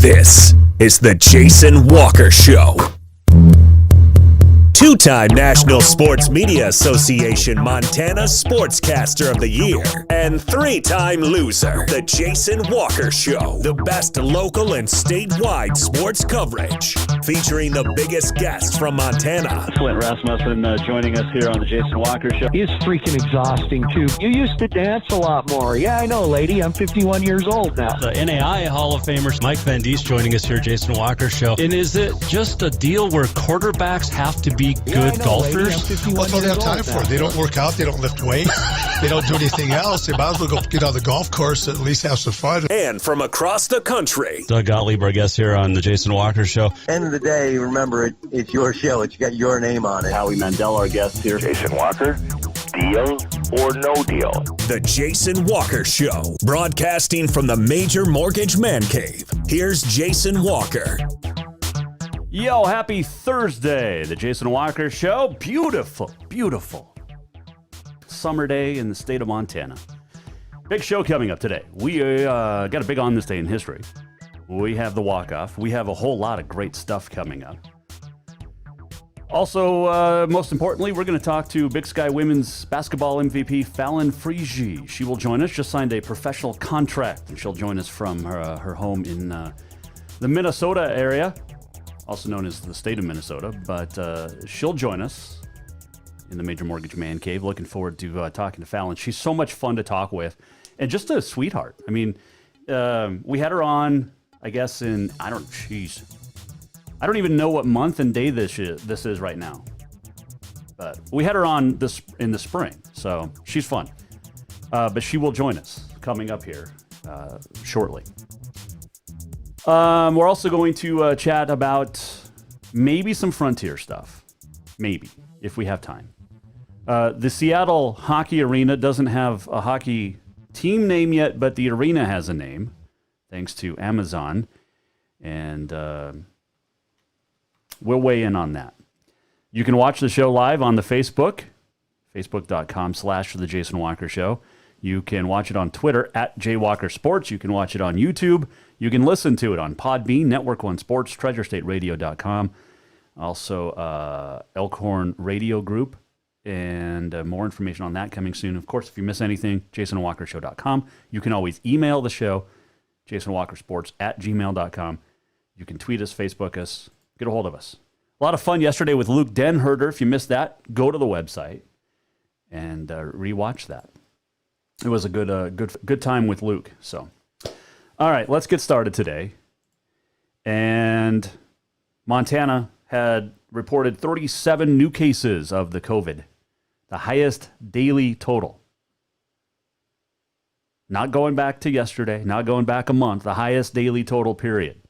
This is the Jason Walker Show. Two-time National Sports Media Association Montana Sportscaster of the Year and three-time loser, the Jason Walker Show. The best local and statewide sports coverage, featuring the biggest guests from Montana. Flint Rasmussen joining us here on the Jason Walker Show. He's freaking exhausting, too. You used to dance a lot more. Yeah, I know, lady. I'm 51 years old now. The NAI Hall of Famer Mike Van Diest joining us here, Jason Walker Show. And is it just a deal where quarterbacks have to be good golfers? Well, that's all they have time for. They don't work out. They don't lift weights. They don't do anything else. They might as well go get on the golf course and at least have some fun. And from across the country, Doug Gottlieb, our guest here on the Jason Walker Show. End of the day, remember, it's your show. It's got your name on it. Howie Mandel, our guest here. Jason Walker, deal or no deal? the Jason Walker Show, broadcasting from the Major Mortgage Man Cave. Here's Jason Walker. Yo, happy Thursday, the Jason Walker Show. Beautiful, beautiful summer day in the state of Montana. Big show coming up today. We got a big on this day in history. We have the walk-off. We have a whole lot of great stuff coming up. Also, most importantly, we're going to talk to Big Sky Women's Basketball MVP Fallon Frigi. She will join us, just signed a professional contract, and she'll join us from her home in the Minnesota area, also known as the state of Minnesota, but she'll join us in the Major Mortgage Man Cave. Looking forward to talking to Fallon. She's so much fun to talk with, and just a sweetheart. I mean, we had her on, I guess, I don't even know what month and day this is right now, but we had her on in the spring, so she's fun. But she will join us coming up here shortly. We're also going to chat about maybe some Frontier stuff. Maybe, if we have time. The Seattle Hockey Arena doesn't have a hockey team name yet, but the arena has a name, thanks to Amazon. And we'll weigh in on that. You can watch the show live on the Facebook, facebook.com/The Jason Walker Show. You can watch it on Twitter @JWalkerSports. You can watch it on YouTube. You can listen to it on Podbean, Network One Sports, TreasureStateRadio.com, also Elkhorn Radio Group, and more information on that coming soon. Of course, if you miss anything, JasonWalkerShow.com. You can always email the show, JasonWalkerSports@gmail.com. You can tweet us, Facebook us, get a hold of us. A lot of fun yesterday with Luke Denherder. If you missed that, go to the website and rewatch that. It was a good time with Luke. So, all right, let's get started today. And Montana had reported 37 new cases of the COVID, the highest daily total. Not going back to yesterday, not going back a month, the highest daily total period.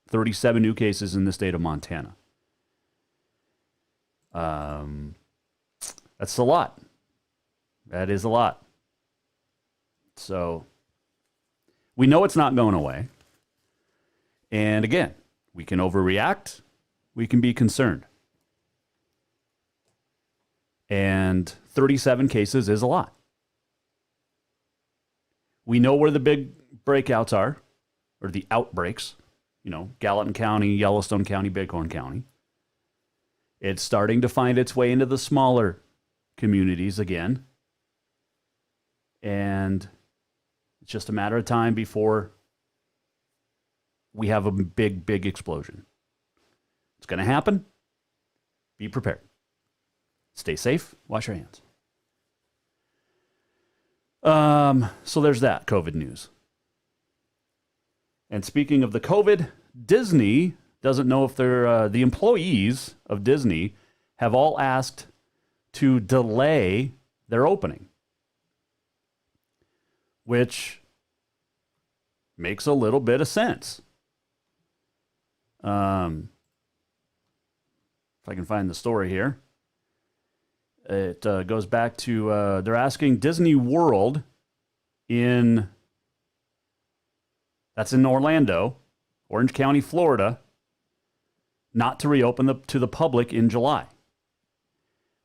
37 new cases in the state of Montana. That's a lot. That is a lot. So we know it's not going away. And again, we can overreact. We can be concerned. And 37 cases is a lot. We know where the big breakouts are, or the outbreaks. You know, Gallatin County, Yellowstone County, Bighorn County. It's starting to find its way into the smaller communities again. And it's just a matter of time before we have a big, big explosion. It's going to happen. Be prepared. Stay safe. Wash your hands. So there's that COVID news. And speaking of the COVID, Disney doesn't know if they're the employees of Disney have all asked to delay their opening, which makes a little bit of sense. If I can find the story here, it goes back to they're asking Disney World that's in Orlando, Orange County, Florida, not to reopen to the public in July.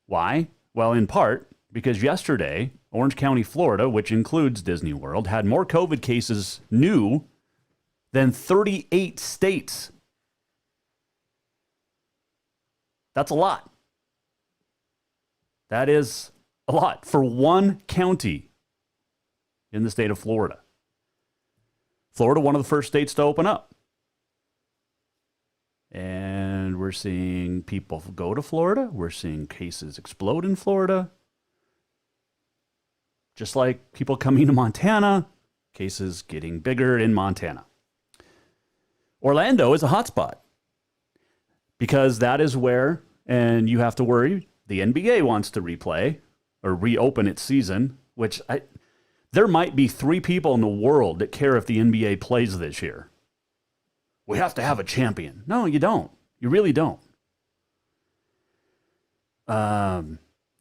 Why? Well, in part because yesterday, Orange County, Florida, which includes Disney World, had more COVID cases new than 38 states. That's a lot. That is a lot for one county in the state of Florida. Florida, one of the first states to open up. And we're seeing people go to Florida. We're seeing cases explode in Florida. Just like people coming to Montana, cases getting bigger in Montana. Orlando is a hotspot because that is where, and you have to worry, the NBA wants to replay or reopen its season, which there might be 3 people in the world that care if the NBA plays this year. We have to have a champion. No, you don't. You really don't. You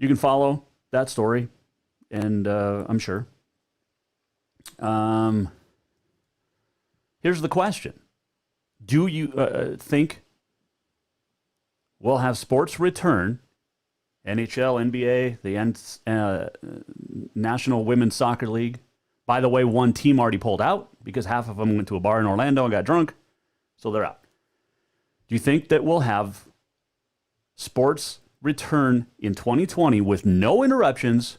can follow that story, and I'm sure. Here's the question. Do you think we'll have sports return, NHL, NBA, the National Women's Soccer League? By the way, one team already pulled out because half of them went to a bar in Orlando and got drunk, so they're out. Do you think that we'll have sports return in 2020 with no interruptions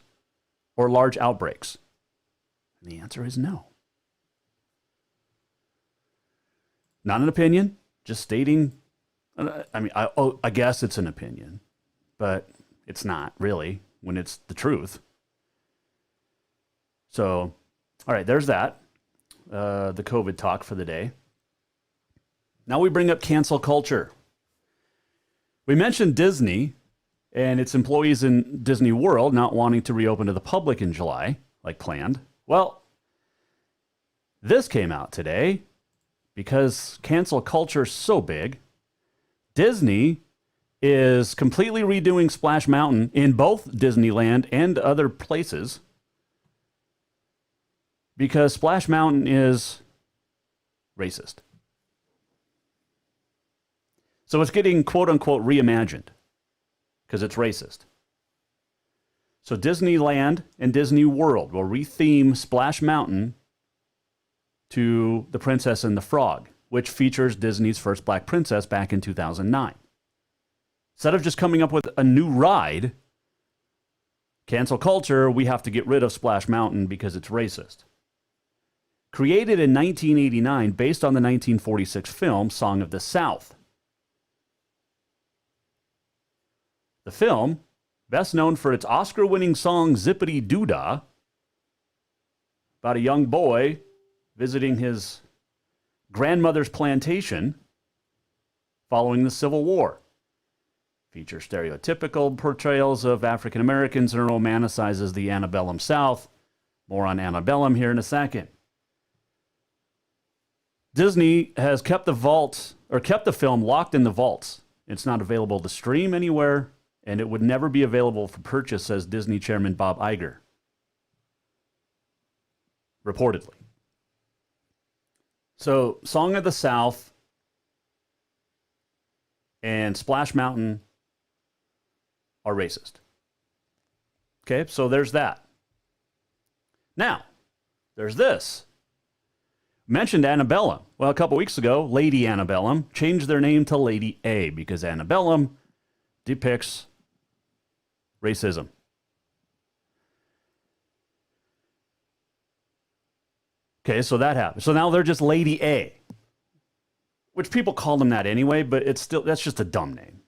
or large outbreaks? And the answer is no. Not an opinion, just stating. I guess it's an opinion, but it's not really when it's the truth. So, all right, there's that. The COVID talk for the day. Now we bring up cancel culture. We mentioned Disney and its employees in Disney World not wanting to reopen to the public in July, like planned. Well, this came out today because cancel culture is so big. Disney is completely redoing Splash Mountain in both Disneyland and other places because Splash Mountain is racist. So it's getting quote-unquote reimagined because it's racist. So Disneyland and Disney World will retheme Splash Mountain to The Princess and the Frog, which features Disney's first black princess back in 2009. Instead of just coming up with a new ride, cancel culture, we have to get rid of Splash Mountain because it's racist. Created in 1989 based on the 1946 film Song of the South. The film, best known for its Oscar-winning song Zippity Doo Dah, about a young boy visiting his grandmother's plantation following the Civil War. Features stereotypical portrayals of African Americans and romanticizes the antebellum South. More on antebellum here in a second. Disney has kept the film locked in the vaults. It's not available to stream anywhere, and it would never be available for purchase, says Disney chairman Bob Iger. Reportedly. So, Song of the South and Splash Mountain are racist. Okay, so there's that. Now, there's this. Mentioned Antebellum. Well, a couple weeks ago, Lady Antebellum changed their name to Lady A because Antebellum depicts racism. Okay, so that happened. So now they're just Lady A, which people call them that anyway, but that's just a dumb name.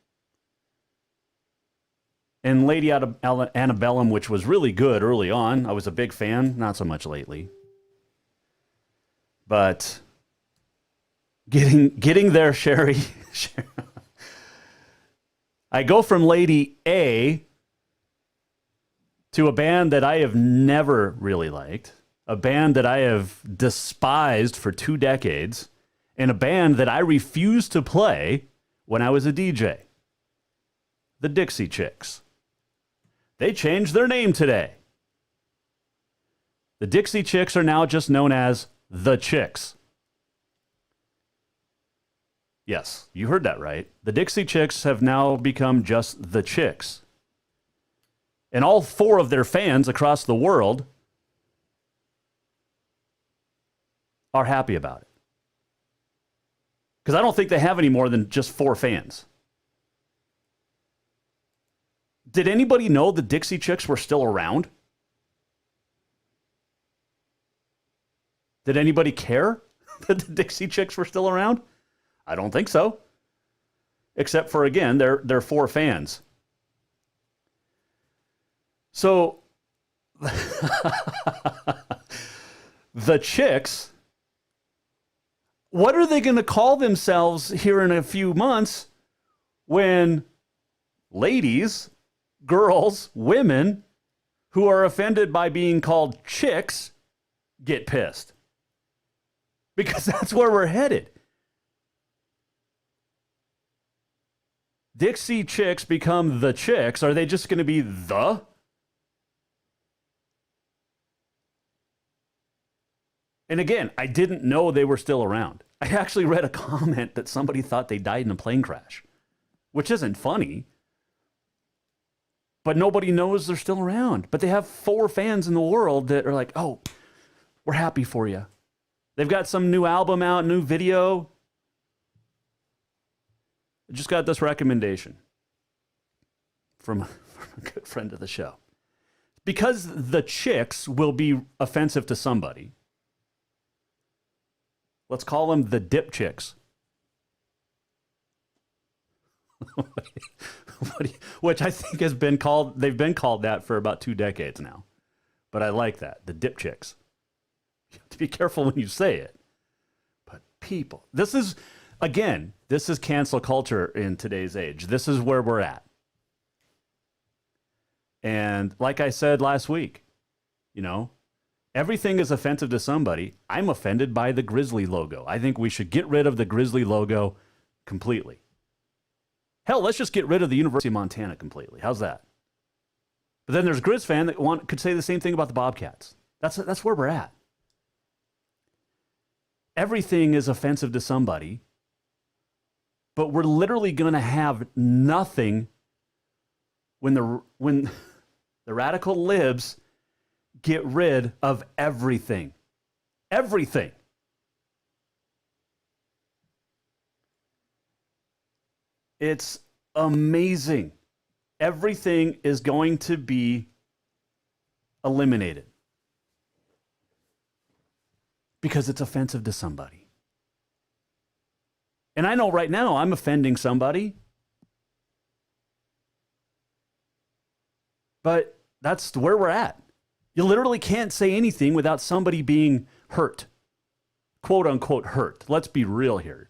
And Lady Antebellum, which was really good early on, I was a big fan, not so much lately. But getting there, Sherry. I go from Lady A to a band that I have never really liked, a band that I have despised for 2 decades, and a band that I refused to play when I was a DJ. The Dixie Chicks. They changed their name today. The Dixie Chicks are now just known as The Chicks. Yes, you heard that right. The Dixie Chicks have now become just The Chicks. And all 4 of their fans across the world are happy about it. Because I don't think they have any more than just 4 fans. Did anybody know the Dixie Chicks were still around? Did anybody care that the Dixie Chicks were still around? I don't think so. Except for, again, they're 4 fans. So, the Chicks, what are they going to call themselves here in a few months when ladies, girls, women who are offended by being called chicks get pissed? Because that's where we're headed. Dixie Chicks become the Chicks. Are they just going to be the? And again, I didn't know they were still around. I actually read a comment that somebody thought they died in a plane crash, which isn't funny. But nobody knows they're still around. But they have 4 fans in the world that are like, oh, we're happy for you. They've got some new album out, new video. I just got this recommendation from a good friend of the show. Because the Chicks will be offensive to somebody, let's call them the Dip Chicks. Which I think has been called, they've been called that for about 2 decades now. But I like that, the Dip Chicks. You have to be careful when you say it. But people, this is cancel culture in today's age. This is where we're at. And like I said last week, everything is offensive to somebody. I'm offended by the Grizzly logo. I think we should get rid of the Grizzly logo completely. Hell, let's just get rid of the University of Montana completely. How's that? But then there's a Grizz fan that could say the same thing about the Bobcats. That's where we're at. Everything is offensive to somebody, but we're literally going to have nothing when the radical libs get rid of everything. Everything. It's amazing. Everything is going to be eliminated because it's offensive to somebody. And I know right now I'm offending somebody, but that's where we're at. You literally can't say anything without somebody being hurt, quote unquote hurt. Let's be real here.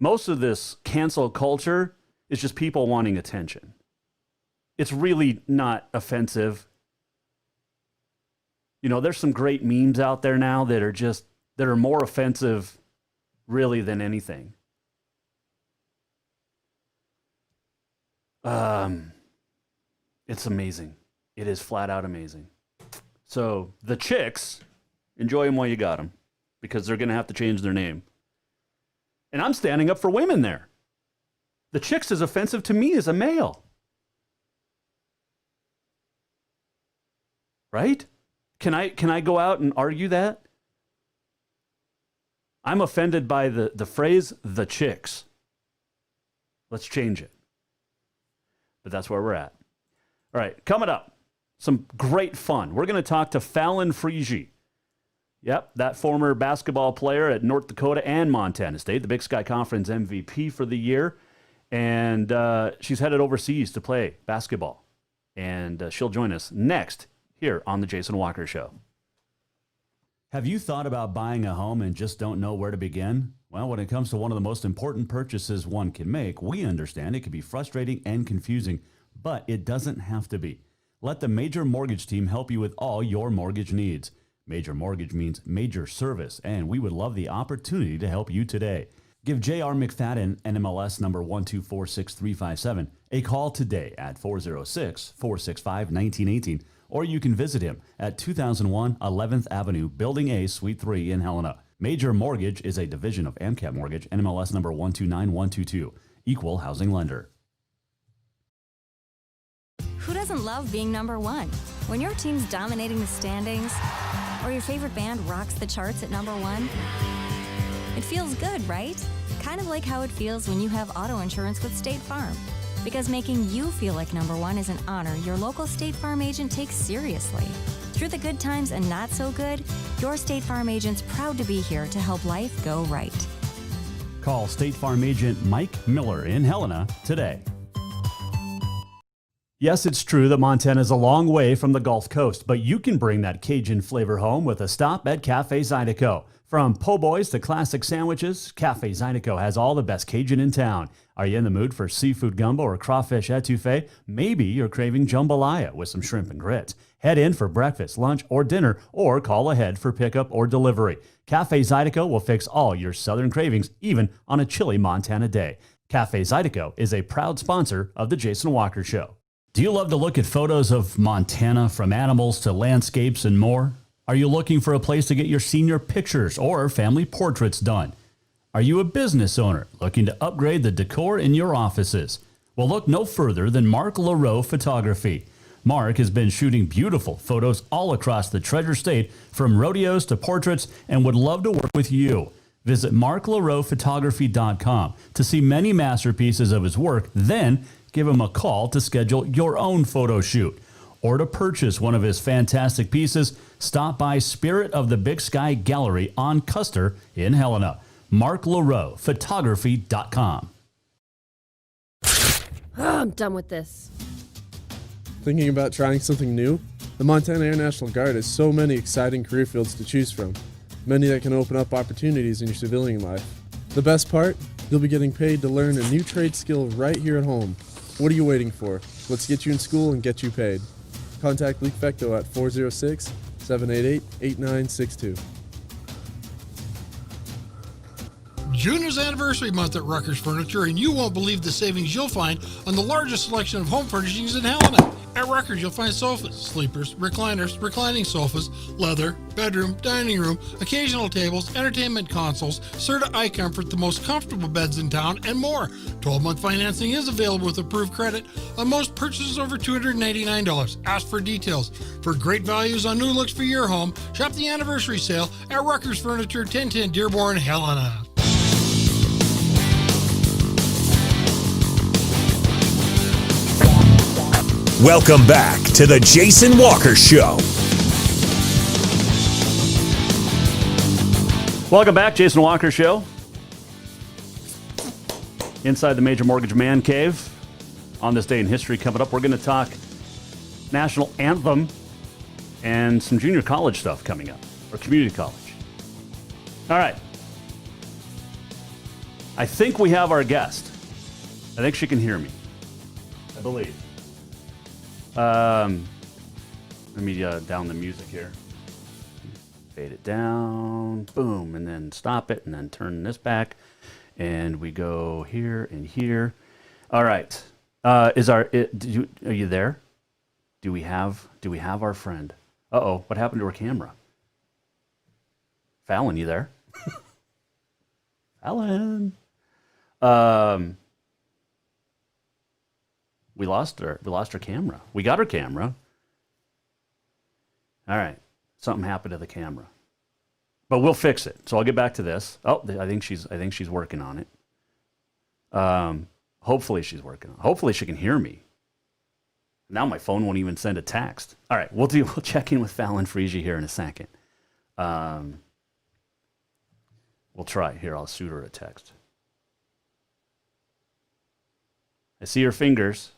Most of this cancel culture is just people wanting attention. It's really not offensive. There's some great memes out there now that are more offensive really than anything. It's amazing. It is flat out amazing. So the Chicks, enjoy them while you got them, because they're going to have to change their name. And I'm standing up for women there. The Chicks is offensive to me as a male. Right? Can I go out and argue that? I'm offended by the phrase, the Chicks. Let's change it. But that's where we're at. All right, coming up, some great fun. We're going to talk to Fallon Frigi. Yep, that former basketball player at North Dakota and Montana State, the Big Sky Conference MVP for the year. And she's headed overseas to play basketball. And she'll join us next here on The Jason Walker Show. Have you thought about buying a home and just don't know where to begin? Well, when it comes to one of the most important purchases one can make, we understand it can be frustrating and confusing, but it doesn't have to be. Let the Major Mortgage team help you with all your mortgage needs. Major Mortgage means major service, and we would love the opportunity to help you today. Give J.R. McFadden, NMLS number 1246357, a call today at 406-465-1918, or you can visit him at 2001 11th Avenue, Building A, Suite 3 in Helena. Major Mortgage is a division of AMCAP Mortgage, NMLS number 129122, equal housing lender. Who doesn't love being number one? When your team's dominating the standings, or your favorite band rocks the charts at number one, It feels good, right? Kind of like how it feels when you have auto insurance with State Farm. Because making you feel like number one is an honor your local State Farm agent takes seriously. Through the good times and not so good, your State Farm agent's proud to be here to help life go right. Call State Farm agent Mike Miller in Helena today. Yes, it's true that Montana is a long way from the Gulf Coast, but you can bring that Cajun flavor home with a stop at Cafe Zydeco. From po' boys to classic sandwiches, Cafe Zydeco has all the best Cajun in town. Are you in the mood for seafood gumbo or crawfish etouffee? Maybe you're craving jambalaya with some shrimp and grits. Head in for breakfast, lunch, or dinner, or call ahead for pickup or delivery. Cafe Zydeco will fix all your southern cravings, even on a chilly Montana day. Cafe Zydeco is a proud sponsor of The Jason Walker Show. Do you love to look at photos of Montana, from animals to landscapes and more? Are you looking for a place to get your senior pictures or family portraits done? Are you a business owner looking to upgrade the decor in your offices? Well, look no further than Mark LaRoe Photography. Mark has been shooting beautiful photos all across the Treasure State, from rodeos to portraits, and would love to work with you. Visit marklaroephotography.com to see many masterpieces of his work, then give him a call to schedule your own photo shoot. Or to purchase one of his fantastic pieces, stop by Spirit of the Big Sky Gallery on Custer in Helena. marklaroephotography.com. I'm done with this. Thinking about trying something new? The Montana Air National Guard has so many exciting career fields to choose from, many that can open up opportunities in your civilian life. The best part? You'll be getting paid to learn a new trade skill right here at home. What are you waiting for? Let's get you in school and get you paid. Contact Luke Fecto at 406-788-8962. June is anniversary month at Rucker's Furniture, and you won't believe the savings you'll find on the largest selection of home furnishings in Helena. At Rucker's, you'll find sofas, sleepers, recliners, reclining sofas, leather, bedroom, dining room, occasional tables, entertainment consoles, Serta iComfort, the most comfortable beds in town, and more. 12-month financing is available with approved credit on most purchases over $299. Ask for details. For great values on new looks for your home, shop the anniversary sale at Rucker's Furniture, 1010 Dearborn, Helena. Welcome back to the Jason Walker Show. Welcome back, Jason Walker Show. Inside the Major Mortgage Man Cave. On this day in history coming up, we're going to talk national anthem and some junior college stuff coming up, or community college. All right. I think we have our guest. I think she can hear me, I believe. Let me down the music here. Fade it down, boom, and then stop it, and then turn this back, and we go here and here. All right, are you there? Do we have our friend? Uh-oh, what happened to her camera? Fallon, you there? Fallon. We lost her. We lost her camera. We got her camera. All right. Something happened to the camera, but we'll fix it. So I'll get back to this. Oh, I think she's working on it. Hopefully she's working on it. Hopefully she can hear me. Now my phone won't even send a text. All right. We'll check in with Fallon Frigie here in a second. We'll try here. I'll shoot her a text. I see her fingers.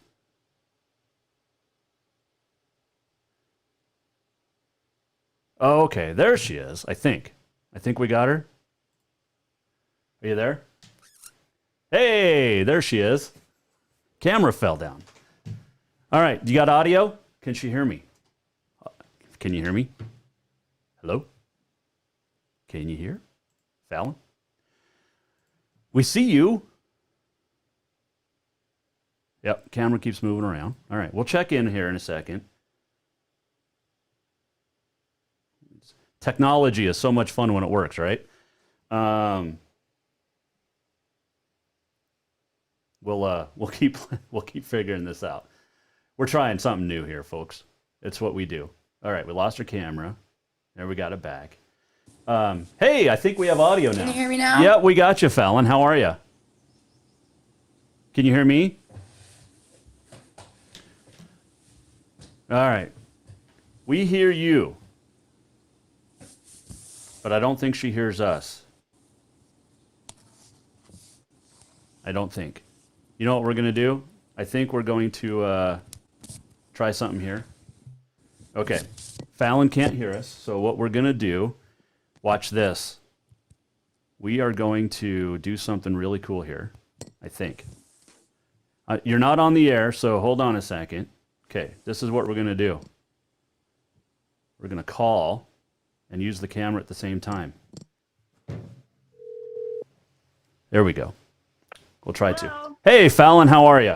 Oh, okay, there she is, I think. I think we got her. Are you there? Hey, there she is. Camera fell down. All right, you got audio? Can she hear me? Can you hear me? Hello? Can you hear? Fallon? We see you. Yep, camera keeps moving around. All right, we'll check in here in a second. Technology is so much fun when it works, right? We'll keep figuring this out. We're trying something new here, folks. It's what we do. All right, we lost our camera. There, we got it back. Hey, I think we have audio now. Can you hear me now? Yeah, we got you, Fallon. How are you? Can you hear me? All right. We hear you. But I don't think she hears us. I don't think. You know what we're going to do? I think we're going to try something here. Okay. Fallon can't hear us, so what we're going to do, watch this. We are going to do something really cool here, I think. You're not on the air, so hold on a second. Okay, this is what we're going to do. We're going to call and use the camera at the same time. There we go. We'll try to. Hey, Fallon, how are you?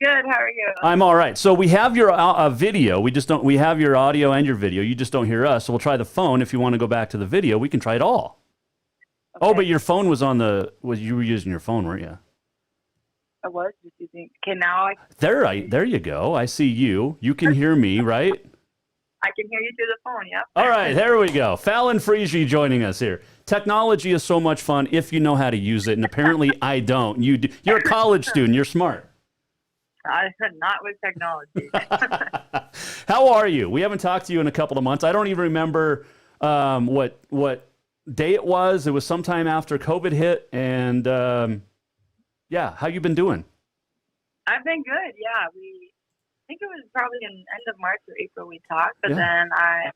Good. How are you? I'm all right. So we have your video. We just don't. We have your audio and your video. You just don't hear us. So we'll try the phone. If you want to go back to the video, we can try it all. Okay. Oh, but your phone was on the. You were using your phone, weren't you? I was just using. Okay, now I. There you go. I see you. You can hear me, right? I can hear you through the phone. Yep. All right, there we go. Fallon Frigie joining us here. Technology is so much fun if you know how to use it, and apparently I don't. You do. You're a college student. You're smart. Not with technology. How are you? We haven't talked to you in a couple of months. I don't even remember what day it was. It was sometime after COVID hit, and yeah, how you been doing? I've been good. Yeah, I think it was probably in end of March or April we talked, but then I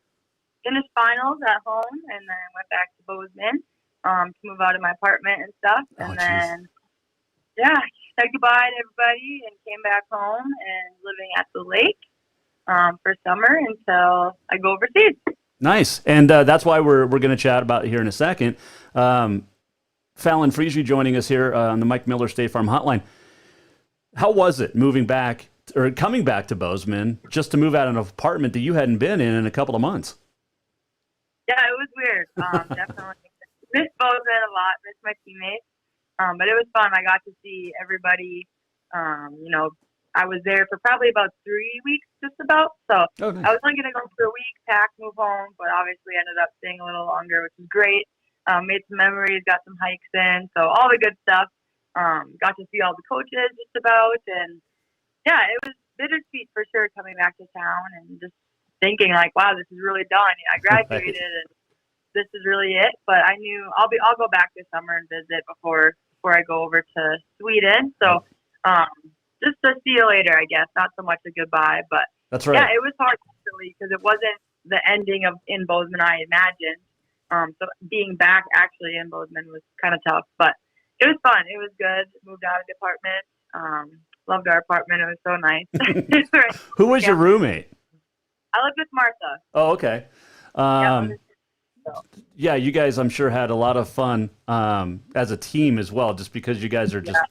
finished finals at home, and then went back to Bozeman to move out of my apartment and stuff, and then said goodbye to everybody and came back home and living at the lake for summer until I go overseas. Nice, and that's why we're going to chat about it here in a second. Fallon Frigie joining us here on the Mike Miller State Farm Hotline. How was it moving back or coming back to Bozeman just to move out of an apartment that you hadn't been in a couple of months? Yeah, it was weird. Definitely missed Bozeman a lot, missed my teammates. But it was fun. I got to see everybody. I was there for probably about 3 weeks, just about. So nice. I was only going to go for a week, pack, move home, but obviously ended up staying a little longer, which was great. Made some memories, got some hikes in, so all the good stuff. Got to see all the coaches just about, and yeah, it was bittersweet for sure coming back to town and just thinking like, wow, this is really done. I graduated and this is really it. But I knew I'll go back this summer and visit before I go over to Sweden. So just to see you later, I guess. Not so much a goodbye, but that's right. Yeah, it was hard actually because it wasn't the ending in Bozeman I imagined. So being back actually in Bozeman was kind of tough, but it was fun. It was good. Moved out of the apartment. Loved our apartment. It was so nice. Who was your roommate? I lived with Martha. Oh, okay. Yeah, you guys, I'm sure, had a lot of fun as a team as well, just because you guys are just,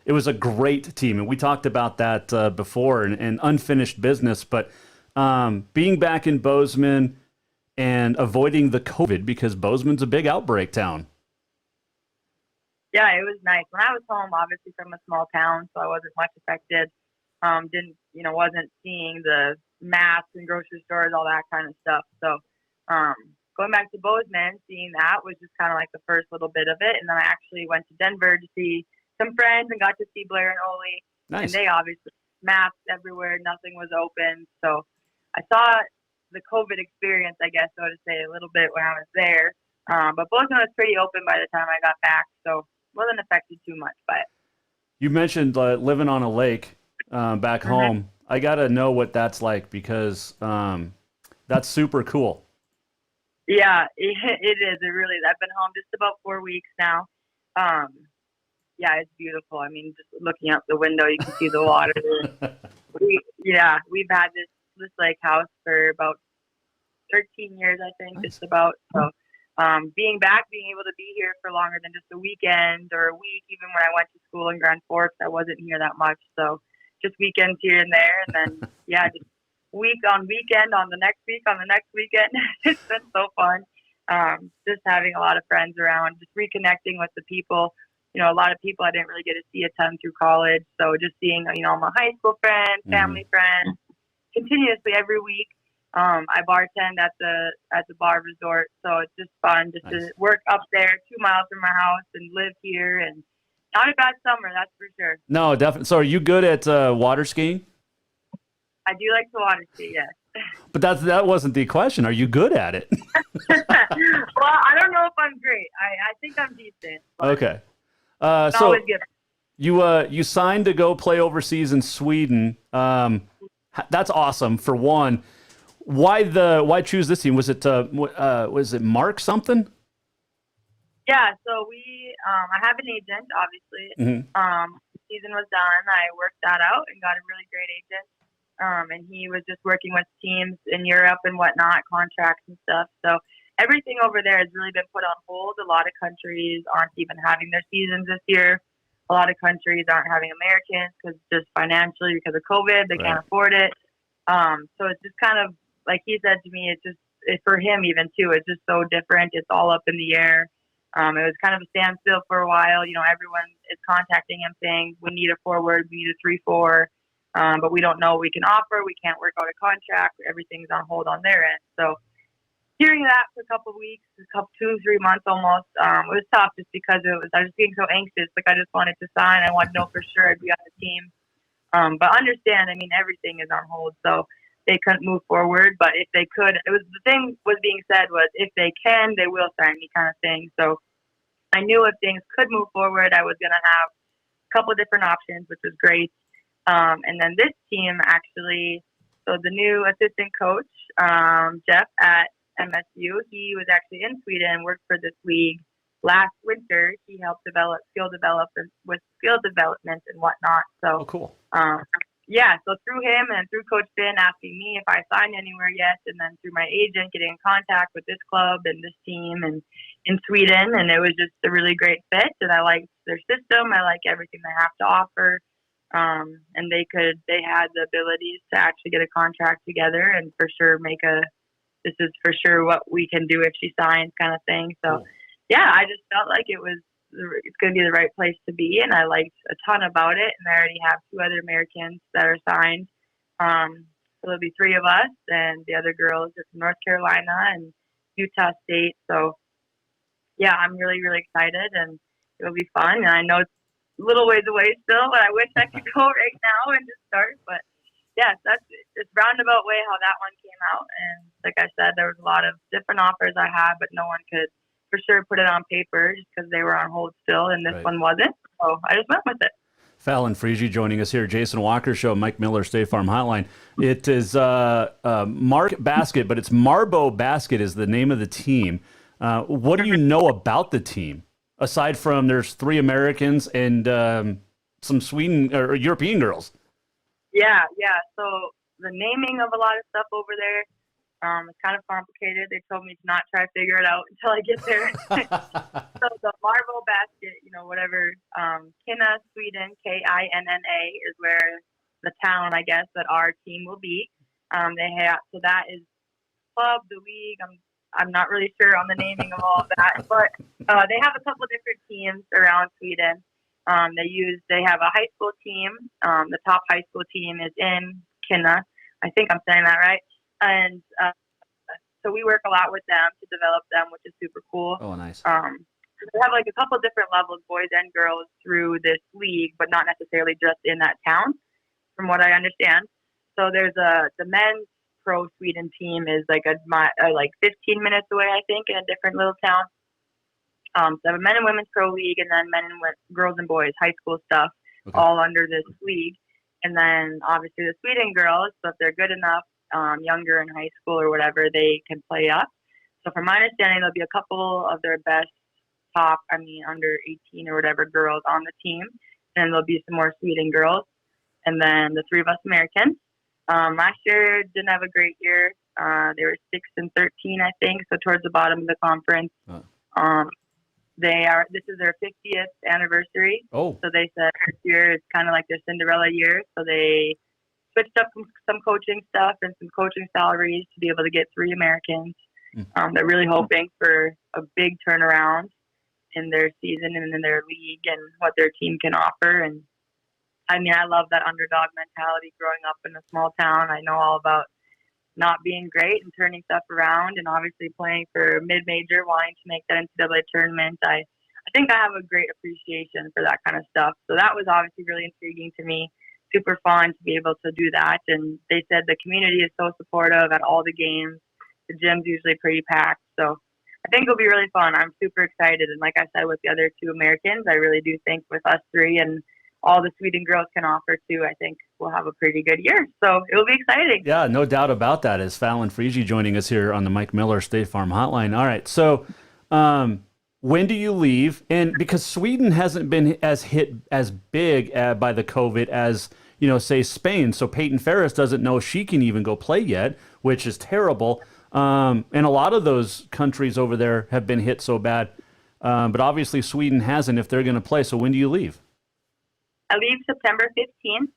it was a great team. And we talked about that before and unfinished business, but being back in Bozeman and avoiding the COVID because Bozeman's a big outbreak town. Yeah, it was nice. When I was home, obviously from a small town, so I wasn't much affected. Wasn't seeing the masks and grocery stores, all that kind of stuff. So going back to Bozeman, seeing that was just kind of like the first little bit of it. And then I actually went to Denver to see some friends and got to see Blair and Oli. Nice. And they obviously masks everywhere, nothing was open. So I saw the COVID experience, I guess, so to say, a little bit when I was there. But Bozeman was pretty open by the time I got back, so wasn't affected too much by it. You mentioned living on a lake back home. I got to know what that's like because that's super cool. Yeah, it is. It really is. I've been home just about 4 weeks now. Yeah, it's beautiful. I mean, just looking out the window, you can see the water. We've had this lake house for about 13 years, I think, just about. So being back, being able to be here for longer than just a weekend or a week, even when I went to school in Grand Forks, I wasn't here that much. So just weekends here and there. And then, just week on weekend, on the next week, on the next weekend. It's been so fun. Just having a lot of friends around, just reconnecting with the people. A lot of people I didn't really get to see a ton through college. So just seeing, all my high school friends, family friends, continuously every week. I bartend at the bar resort, so it's just fun just to work up there 2 miles from my house and live here. And not a bad summer, that's for sure. No, definitely. So are you good at water skiing? I do like to water ski, yes. But that wasn't the question. Are you good at it? Well, I don't know if I'm great. I think I'm decent. Okay. It's So always good. you signed to go play overseas in Sweden. That's awesome. For one, why choose this team? Was it Mark something? Yeah. So I have an agent, obviously. The season was done. I worked that out and got a really great agent. And he was just working with teams in Europe and whatnot, contracts and stuff. So everything over there has really been put on hold. A lot of countries aren't even having their seasons this year. A lot of countries aren't having Americans because just financially, because of COVID, they can't afford it. So it's just kind of, like he said to me, it's for him even too, it's just so different. It's all up in the air. It was kind of a standstill for a while. You know, everyone is contacting him saying, we need a forward, we need a 3-4. But we don't know what we can offer. We can't work out a contract. Everything's on hold on their end. So hearing that for a couple of weeks, 2-3 months almost, it was tough just because I was just getting so anxious. Like I just wanted to sign. I wanted to know for sure I'd be on the team. But understand, I mean, everything is on hold. So they couldn't move forward. But if they could, the thing was being said was if they can, they will sign me kind of thing. So I knew if things could move forward, I was going to have a couple of different options, which was great. And then this team actually, so the new assistant coach, Jeff at MSU, he was actually in Sweden and worked for this league last winter. He helped develop skill development and whatnot. So, cool. Yeah, so through him and through Coach Finn asking me if I signed anywhere yet, and then through my agent getting in contact with this club and this team and in Sweden, and it was just a really great fit. And I liked their system. I like everything they have to offer. And they had the abilities to actually get a contract together and for sure this is for sure what we can do if she signs kind of thing. So yeah, I just felt like it's going to be the right place to be. And I liked a ton about it. And I already have 2 other Americans that are signed. So there'll be 3 of us, and the other girls are from North Carolina and Utah State. So yeah, I'm really, really excited, and it'll be fun. And I know it's little ways away still, but I wish I could go right now and just start. But yes, it's roundabout way how that one came out. And like I said, there was a lot of different offers I had, but no one could for sure put it on paper just because they were on hold still, and this one wasn't. So I just went with it. Fallon Frigie joining us here, Jason Walker Show, Mike Miller, State Farm Hotline. It is Mark Basket, but it's Marbo Basket is the name of the team. What do you know about the team? Aside from there's 3 Americans and some Sweden or European girls. Yeah. So the naming of a lot of stuff over there is kind of complicated. They told me to not try to figure it out until I get there. So the Marbo Basket, whatever, Kinna, Sweden, Kinna is where the town, I guess, that our team will be. So that is club, the league. I'm not really sure on the naming of all of that, but they have a couple of different teams around Sweden. They have a high school team. The top high school team is in Kinna. I think I'm saying that right. And so we work a lot with them to develop them, which is super cool. Oh, nice. They have like a couple of different levels, boys and girls, through this league, but not necessarily just in that town, from what I understand. So there's the men's pro Sweden team is like 15 minutes away, I think, in a different little town. So they have a men and women's pro league, and then men and girls and boys high school stuff, all under this league. And then obviously the Sweden girls, so if they're good enough, younger in high school or whatever, they can play up. So from my understanding, there'll be a couple of their best under 18 or whatever girls on the team, and there'll be some more Sweden girls, and then the 3 of us Americans. Last year didn't have a great year. They were 6-13, I think, so towards the bottom of the conference. This is their 50th anniversary. So they said this year is kind of like their Cinderella year. So they switched up some coaching stuff and some coaching salaries to be able to get 3 Americans. They're really hoping for a big turnaround in their season and in their league and what their team can offer. And I love that underdog mentality growing up in a small town. I know all about not being great and turning stuff around, and obviously playing for mid-major, wanting to make that NCAA tournament. I think I have a great appreciation for that kind of stuff. So that was obviously really intriguing to me. Super fun to be able to do that. And they said the community is so supportive at all the games. The gym's usually pretty packed. So I think it'll be really fun. I'm super excited. And like I said, with the other two Americans, I really do think with us three and all the Sweden girls can offer too, I think we'll have a pretty good year. So it will be exciting. Yeah, no doubt about that. Is Fallon Frigie joining us here on the Mike Miller State Farm Hotline. All right, so when do you leave? And because Sweden hasn't been as hit as big by the COVID as, say Spain. So Peyton Ferris doesn't know she can even go play yet, which is terrible. And a lot of those countries over there have been hit so bad. But obviously Sweden hasn't if they're going to play. So when do you leave? I leave September 15th.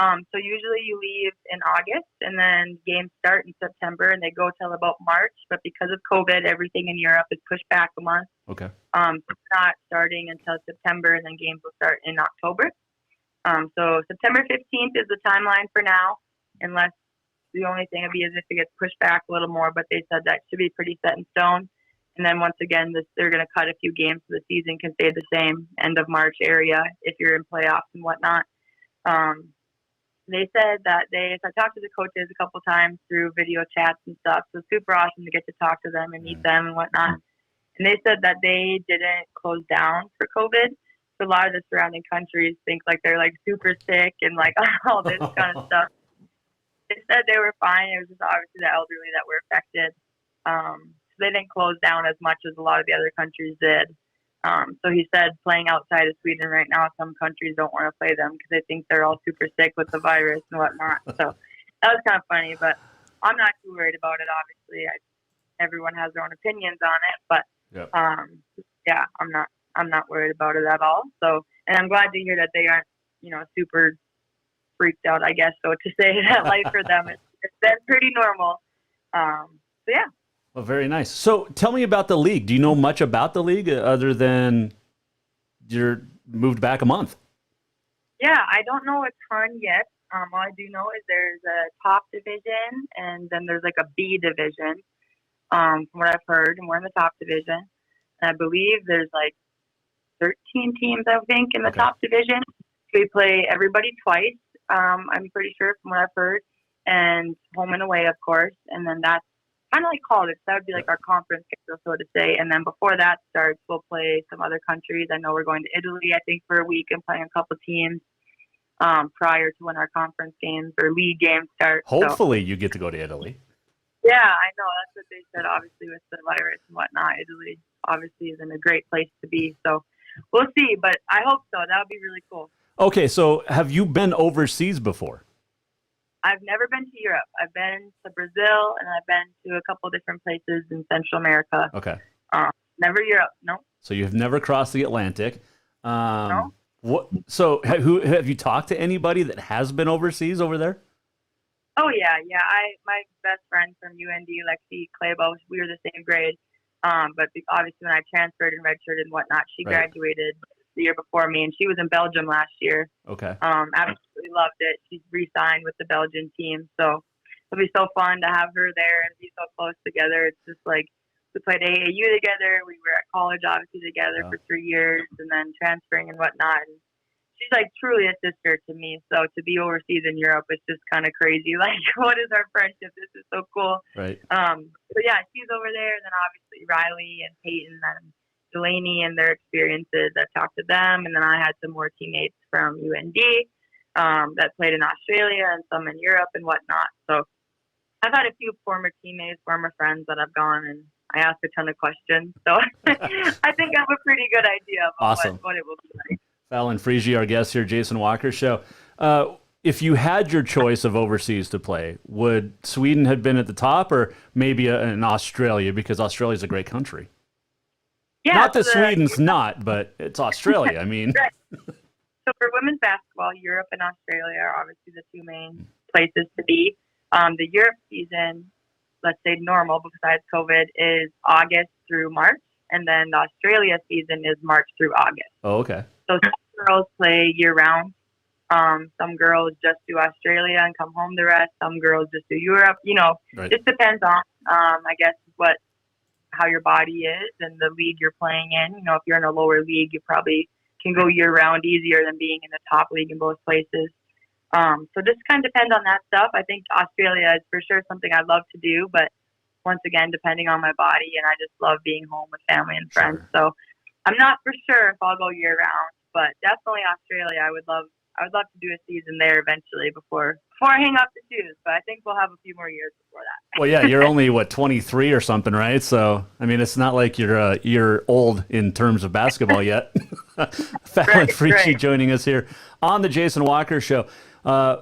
So usually you leave in August, and then games start in September, and they go till about March. But because of COVID, everything in Europe is pushed back a month. Okay. It's not starting until September, and then games will start in October. So September 15th is the timeline for now, unless the only thing would be is if it gets pushed back a little more. But they said that should be pretty set in stone. And then once again, they're going to cut a few games so the season can stay the same, end of March area, if you're in playoffs and whatnot. They said that I talked to the coaches a couple times through video chats and stuff, so super awesome to get to talk to them and meet them and whatnot. And they said that they didn't close down for COVID. So a lot of the surrounding countries think like they're like super sick and like all this kind of stuff. They said they were fine. It was just obviously the elderly that were affected. So they didn't close down as much as a lot of the other countries did. So he said playing outside of Sweden right now, some countries don't want to play them because they think they're all super sick with the virus and whatnot. So that was kind of funny, but I'm not too worried about it. Obviously, everyone has their own opinions on it, but yeah, I'm not worried about it at all. So, and I'm glad to hear that they aren't, super freaked out, I guess. So to say that life for them, it's been pretty normal. So yeah. Well, very nice. So tell me about the league. Do you know much about the league other than you're moved back a month? Yeah, I don't know a ton yet. All I do know is there's a top division and then there's like a B division, from what I've heard, and we're in the top division. And I believe there's like 13 teams, I think, in the top division. We play everybody twice, I'm pretty sure from what I've heard, and home and away, of course. And then that's kind of like college. That would be like our conference schedule, so to say. And then before that starts, we'll play some other countries. I know we're going to Italy, I think, for a week and playing a couple teams prior to when our conference games or league games start. Hopefully you get to go to Italy. Yeah, I know. That's what they said, obviously, with the virus and whatnot. Italy obviously is in a great place to be. So we'll see, but I hope so. That would be really cool. Okay, so have you been overseas before? I've never been to Europe. I've been to Brazil, and I've been to a couple different places in Central America. Okay. Never Europe, no. So you've never crossed the Atlantic. No. So have you talked to anybody that has been overseas over there? Oh, yeah. My best friend from UND, Lexi Clabo, we were the same grade. But obviously when I transferred and redshirted and whatnot, she graduated the year before me, and she was in Belgium last year. Okay. Absolutely loved it. She's re-signed with the Belgian team, so it'll be so fun to have her there and be so close together. It's just like we played AAU together. We were at college obviously together for 3 years, and then transferring and whatnot. And she's like truly a sister to me. So to be overseas in Europe is just kind of crazy. Like, what is our friendship? This is so cool. Right. So yeah, she's over there, and then obviously Riley and Peyton and Delaney and their experiences. I talked to them, and then I had some more teammates from UND that played in Australia and some in Europe and whatnot. So I've had a few former teammates, former friends that have gone, and I asked a ton of questions. So I think I have a pretty good idea of what it will be like. Fallon Frigie, our guest here, Jason Walker Show. If you had your choice of overseas to play, would Sweden have been at the top, or maybe in Australia, because Australia is a great country? Yeah, not that Sweden's not, but it's Australia. I mean, right. So for women's basketball, Europe and Australia are obviously the two main places to be. The Europe season, let's say normal besides COVID, is August through March, and then the Australia season is March through August. Oh, okay. So girls play year round. Some girls just do Australia and come home the rest. Some girls just do Europe. Right. Just depends on, I guess, how your body is and the league you're playing in. If you're in a lower league, you probably can go year round easier than being in the top league in both places. So just kind of depends on that stuff. I think Australia is for sure something I'd love to do, but once again, depending on my body, and I just love being home with family and friends. Sure. So I'm not for sure if I'll go year round, but definitely Australia. I would love to do a season there eventually before I hang up the shoes, but I think we'll have a few more years before that. Well, yeah, you're only 23 or something, right? So, I mean, it's not like you're old in terms of basketball yet. Fallon Fritsche joining us here on the Jason Walker Show.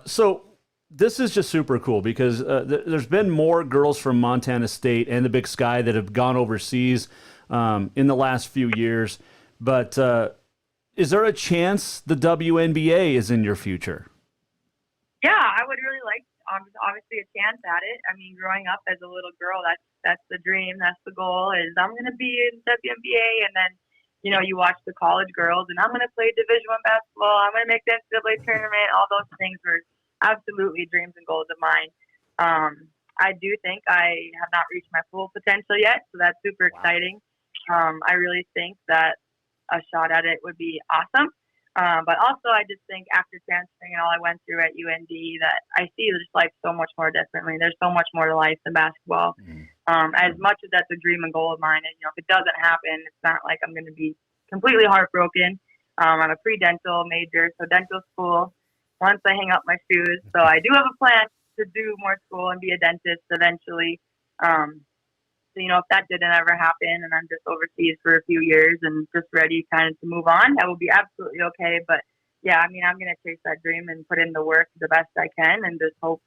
So this is just super cool because there's been more girls from Montana State and the Big Sky that have gone overseas in the last few years. But is there a chance the WNBA is in your future? Yeah, I would really like, obviously, a chance at it. I mean, growing up as a little girl, that's the dream, that's the goal, is I'm going to be in WNBA, and then, you watch the college girls, and I'm going to play Division I basketball, I'm going to make the NCAA tournament, all those things were absolutely dreams and goals of mine. I do think I have not reached my full potential yet, so that's super exciting. I really think that a shot at it would be awesome. But also, I just think after transferring and all I went through at UND, that I see this life so much more differently. There's so much more to life than basketball. As much as that's a dream and goal of mine, and if it doesn't happen, it's not like I'm going to be completely heartbroken. I'm a pre-dental major, so dental school. Once I hang up my shoes, so I do have a plan to do more school and be a dentist eventually. So, if that didn't ever happen and I'm just overseas for a few years and just ready kind of to move on, that would be absolutely okay. But yeah, I mean, I'm going to chase that dream and put in the work the best I can and just hope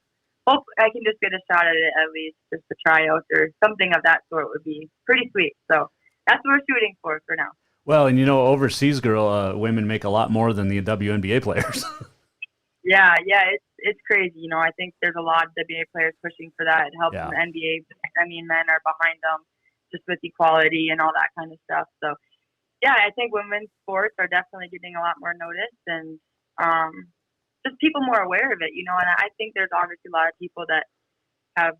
I can just get a shot at it, at least just a tryout or something of that sort would be pretty sweet. So that's what we're shooting for now. Well, and overseas women make a lot more than the WNBA players. Yeah, it's crazy. I think there's a lot of WNBA players pushing for that. It helps the NBA. I mean, men are behind them just with equality and all that kind of stuff. So, yeah, I think women's sports are definitely getting a lot more notice and just people more aware of it, And I think there's obviously a lot of people that have,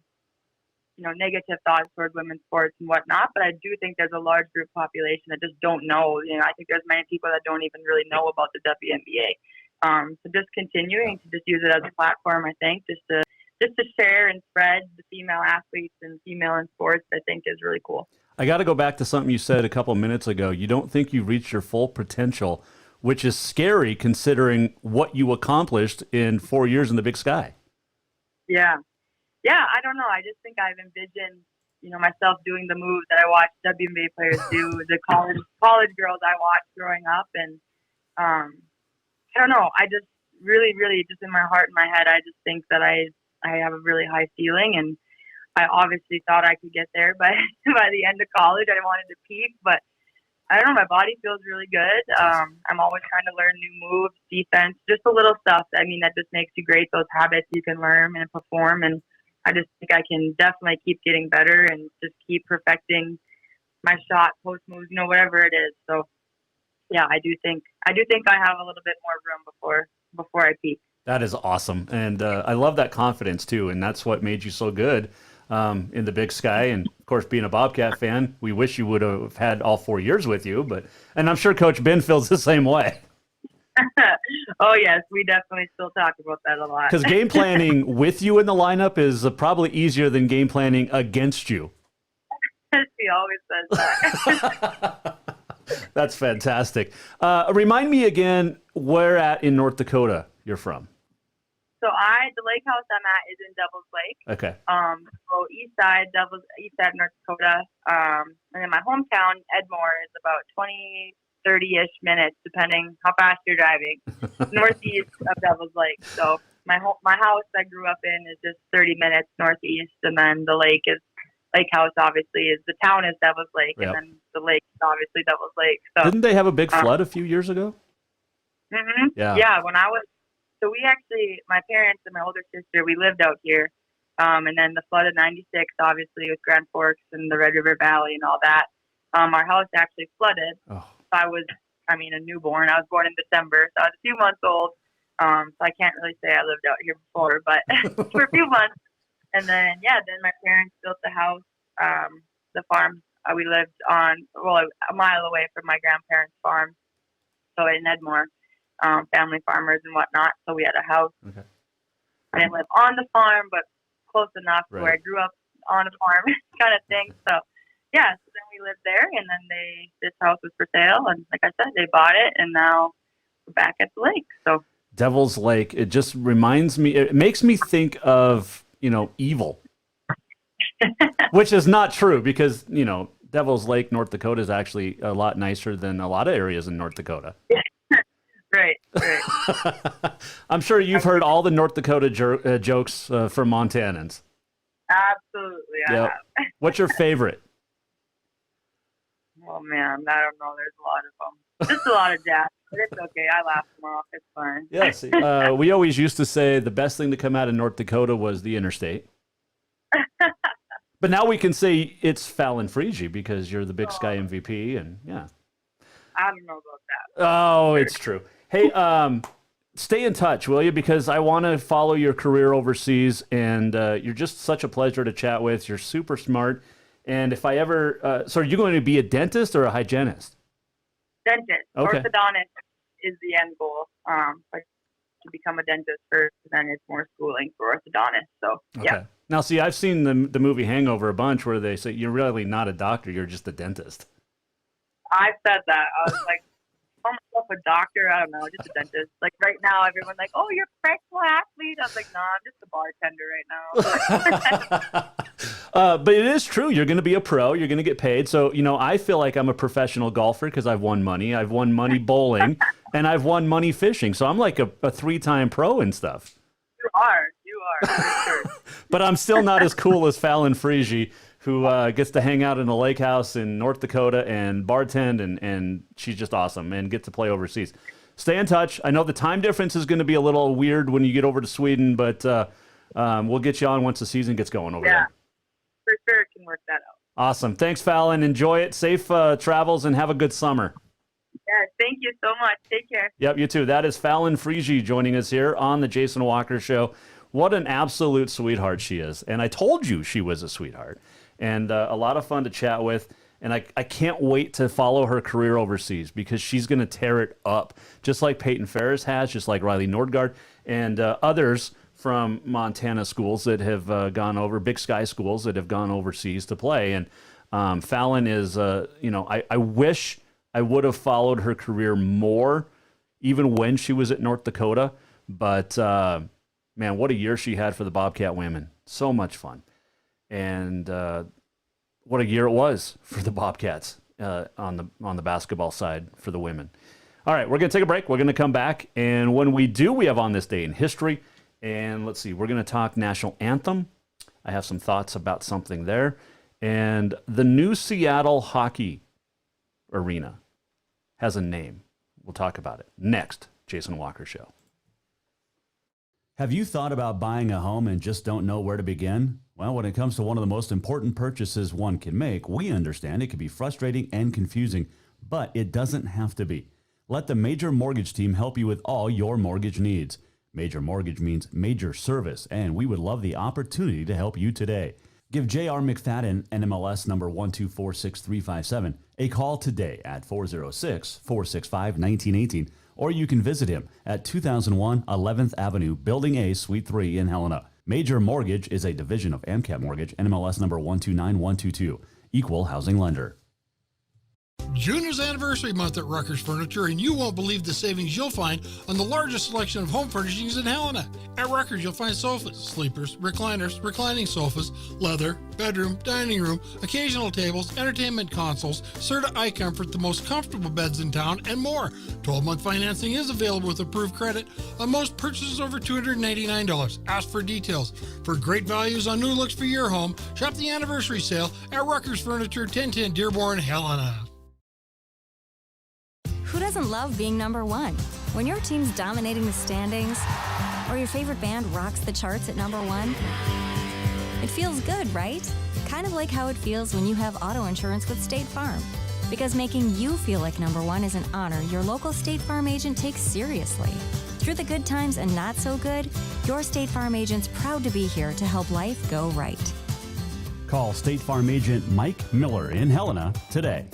negative thoughts towards women's sports and whatnot. But I do think there's a large group population that just don't know. I think there's many people that don't even really know about the WNBA. So just continuing to just use it as a platform, I think, just to share and spread the female athletes and female in sports, I think is really cool. I got to go back to something you said a couple minutes ago. You don't think you've reached your full potential, which is scary considering what you accomplished in 4 years in the Big Sky. Yeah, I don't know. I just think I've envisioned, myself doing the moves that I watched WNBA players do, the college girls I watched growing up, and I don't know. I just really, really, just in my heart and my head, I just think that I have a really high ceiling, and I obviously thought I could get there by the end of college. I wanted to peak, but I don't know. My body feels really good. I'm always trying to learn new moves, defense, just the little stuff. I mean, that just makes you great. Those habits you can learn and perform, and I just think I can definitely keep getting better and just keep perfecting my shot, post moves, whatever it is. So. Yeah, I do think I have a little bit more room before I peak. That is awesome, and I love that confidence too, and that's what made you so good in the Big Sky. And of course, being a Bobcat fan, we wish you would have had all 4 years with you. And I'm sure Coach Ben feels the same way. Oh yes, we definitely still talk about that a lot. Because game planning with you in the lineup is probably easier than game planning against you. He always says that. That's fantastic. Remind me again where in North Dakota you're from. So the lake house I'm at is in Devil's Lake. Okay. So east side North Dakota. And then my hometown, Edmore, is about 30-ish minutes, depending how fast you're driving, northeast of Devil's Lake. So my house I grew up in is just 30 minutes northeast, and then the lake house obviously the town is Devil's Lake, and then the lake is obviously Devil's Lake. So didn't they have a big flood a few years ago? Mm-hmm. Yeah. When we actually, my parents and my older sister, we lived out here, and then the flood of '96, obviously with Grand Forks and the Red River Valley and all that, our house actually flooded. Oh. So I was a newborn. I was born in December, so I was a few months old. So I can't really say I lived out here before, but for a few months. And then, then my parents built the house, the farm we lived on, a mile away from my grandparents' farm. So in Edmore, family farmers and whatnot. So we had a house. Okay. I didn't live on the farm, but close enough to where I grew up on a farm kind of thing. So, so then we lived there, and then this house was for sale. And like I said, they bought it, and now we're back at the lake. So Devil's Lake, it just reminds me, it makes me think of, evil, which is not true because, Devil's Lake, North Dakota is actually a lot nicer than a lot of areas in North Dakota. Right. I'm sure you've heard all the North Dakota jokes from Montanans. Absolutely, I have. What's your favorite? Oh, man, I don't know. There's a lot of them. Just a lot of jazz, but it's okay. I laugh them off. It's fine. Yes. We always used to say the best thing to come out of North Dakota was the interstate. But now we can say it's Fallon Frigi because you're the Big Sky MVP, and I don't know about that. Oh, it's true. Hey, stay in touch, will you? Because I want to follow your career overseas, and you're just such a pleasure to chat with. You're super smart. And if I ever, so are you going to be a dentist or a hygienist? Dentist. Okay. Orthodontist is the end goal. But to become a dentist first, then it's more schooling for orthodontist. So, Okay. Now, see, I've seen the movie Hangover a bunch where they say you're really not a doctor, you're just a dentist. I said that. I was like, call myself a doctor. I don't know, just a dentist. Like right now, everyone's like, "Oh, you're a professional athlete." I was like, "No, I'm just a bartender right now." But it is true. You're going to be a pro. You're going to get paid. So, I feel like I'm a professional golfer because I've won money. I've won money bowling, and I've won money fishing. So I'm like a 3-time pro and stuff. You are, for sure. But I'm still not as cool as Fallon Frigi, who gets to hang out in a lake house in North Dakota and bartend, and she's just awesome and get to play overseas. Stay in touch. I know the time difference is going to be a little weird when you get over to Sweden, but we'll get you on once the season gets going over there. For sure it can work that out. Awesome. Thanks, Fallon. Enjoy it. Safe travels and have a good summer. Yeah, thank you so much. Take care. Yep, you too. That is Fallon Frigi joining us here on the Jason Walker Show. What an absolute sweetheart she is. And I told you she was a sweetheart. And a lot of fun to chat with. And I can't wait to follow her career overseas because she's going to tear it up, just like Peyton Ferris has, just like Riley Nordgaard, and others from Montana schools that have gone over, Big Sky schools that have gone overseas to play. And Fallon is, I wish I would have followed her career more, even when she was at North Dakota. But, man, what a year she had for the Bobcat women. So much fun. And what a year it was for the Bobcats on the basketball side for the women. All right, we're going to take a break. We're going to come back. And when we do, we have On This Day in History. And let's see, we're going to talk National Anthem. I have some thoughts about something there. And the new Seattle hockey arena has a name. We'll talk about it next. Jason Walker Show. Have you thought about buying a home and just don't know where to begin? Well, when it comes to one of the most important purchases one can make, we understand it can be frustrating and confusing, but it doesn't have to be. Let the Major Mortgage team help you with all your mortgage needs. Major Mortgage means major service, and we would love the opportunity to help you today. Give J.R. McFadden, NMLS number 1246357, a call today at 406-465-1918, or you can visit him at 2001 11th Avenue, Building A, Suite 3 in Helena. Major Mortgage is a division of AMCAP Mortgage, NMLS number 129122, equal housing lender. June is anniversary month at Rucker's Furniture, and you won't believe the savings you'll find on the largest selection of home furnishings in Helena. At Rucker's, you'll find sofas, sleepers, recliners, reclining sofas, leather, bedroom, dining room, occasional tables, entertainment consoles, Serta iComfort, the most comfortable beds in town, and more. 12-month financing is available with approved credit on most purchases over $289. Ask for details. For great values on new looks for your home, shop the anniversary sale at Rucker's Furniture, 1010 Dearborn, Helena. Who doesn't love being number one? When your team's dominating the standings, or your favorite band rocks the charts at number one, it feels good, right? Kind of like how it feels when you have auto insurance with State Farm. Because making you feel like number one is an honor your local State Farm agent takes seriously. Through the good times and not so good, your State Farm agent's proud to be here to help life go right. Call State Farm agent Mike Miller in Helena today.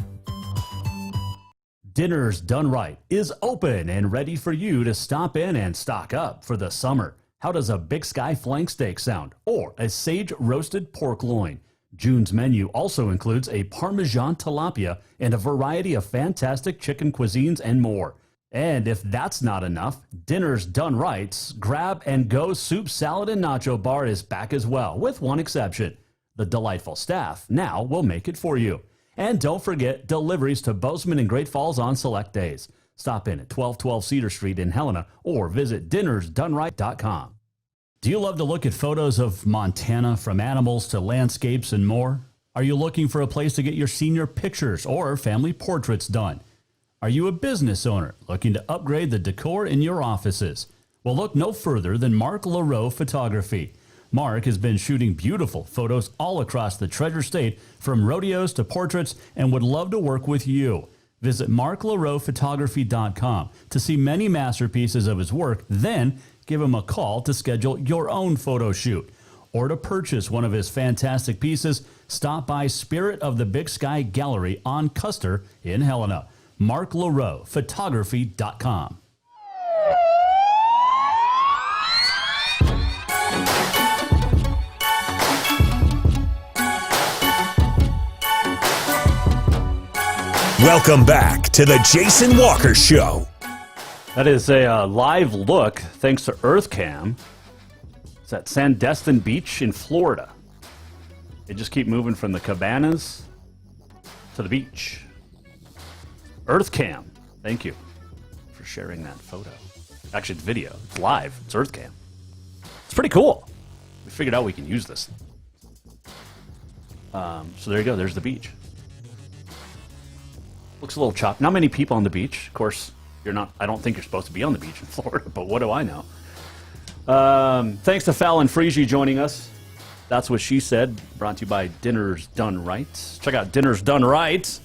Dinner's Done Right is open and ready for you to stop in and stock up for the summer. How does a Big Sky flank steak sound? Or a sage roasted pork loin? June's menu also includes a Parmesan tilapia and a variety of fantastic chicken cuisines and more. And if that's not enough, Dinner's Done Right's Grab and Go Soup, Salad, and Nacho Bar is back as well, with one exception. The delightful staff now will make it for you. And don't forget deliveries to Bozeman and Great Falls on select days. Stop in at 1212 Cedar Street in Helena or visit dinnersdoneright.com. Do you love to look at photos of Montana, from animals to landscapes and more? Are you looking for a place to get your senior pictures or family portraits done? Are you a business owner looking to upgrade the decor in your offices? Well, look no further than Mark LaRoe Photography. Mark has been shooting beautiful photos all across the Treasure State, from rodeos to portraits, and would love to work with you. Visit marklaroephotography.com to see many masterpieces of his work, then give him a call to schedule your own photo shoot. Or to purchase one of his fantastic pieces, stop by Spirit of the Big Sky Gallery on Custer in Helena. marklaroephotography.com. Welcome back to the Jason Walker Show. That is a live look, thanks to EarthCam. It's at Sandestin Beach in Florida. They just keep moving from the cabanas to the beach. EarthCam, thank you for sharing that photo. Actually, it's video. It's live. It's EarthCam. It's pretty cool. We figured out we can use this. So there you go. There's the beach. Looks a little choppy. Not many people on the beach. Of course, you're not. I don't think you're supposed to be on the beach in Florida, but what do I know? Thanks to Fallon Frigie joining us. That's what she said. Brought to you by Dinner's Done Right. Check out Dinner's Done Right.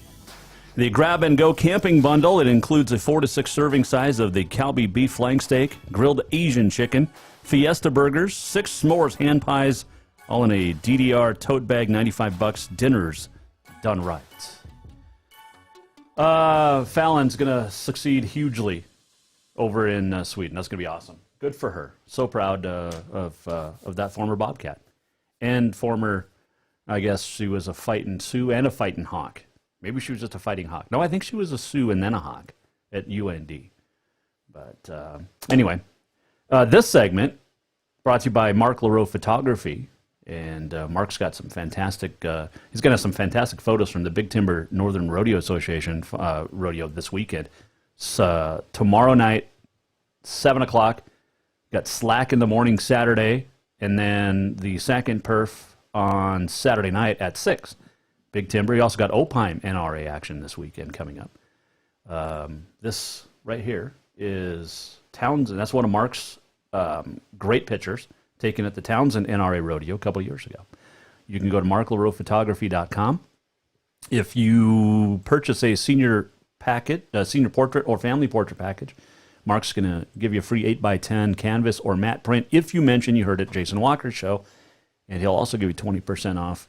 The Grab and Go Camping Bundle. It includes a 4 to 6 serving size of the Calbee beef flank steak, grilled Asian chicken, Fiesta burgers, 6 s'mores hand pies, all in a DDR tote bag, $95. Dinner's Done Right. Fallon's going to succeed hugely over in Sweden. That's going to be awesome. Good for her. So proud of that former Bobcat. And former, I guess she was a fighting Sioux and a fighting Hawk. Maybe she was just a fighting Hawk. No, I think she was a Sioux and then a Hawk at UND. But anyway, this segment brought to you by Mark LaRoe Photography. And Mark's got some fantastic, he's going to have some fantastic photos from the Big Timber Northern Rodeo Association rodeo this weekend. So, tomorrow night, 7 o'clock, got Slack in the morning Saturday, and then the second perf on Saturday night at 6. Big Timber. You also got Opime NRA action this weekend coming up. This right here is Townsend. That's one of Mark's great pictures taken at the Townsend NRA Rodeo a couple years ago. You can go to marklaroephotography.com. If you purchase a senior packet, a senior portrait or family portrait package, Mark's going to give you a free 8x10 canvas or matte print if you mention you heard it at Jason Walker's show. And he'll also give you 20% off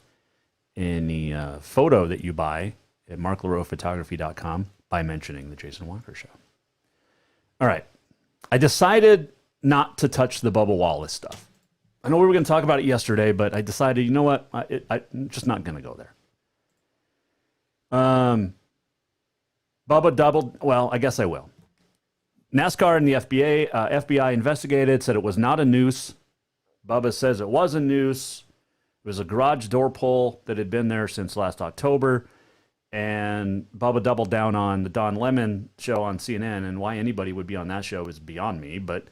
any photo that you buy at marklaroephotography.com by mentioning the Jason Walker show. All right. I decided not to touch the Bubba Wallace stuff. I know we were going to talk about it yesterday, but I decided, you know what? I'm just not going to go there. Bubba doubled. Well, I guess I will. NASCAR and the FBI investigated, said it was not a noose. Bubba says it was a noose. It was a garage door pull that had been there since last October. And Bubba doubled down on the Don Lemon show on CNN, and why anybody would be on that show is beyond me. But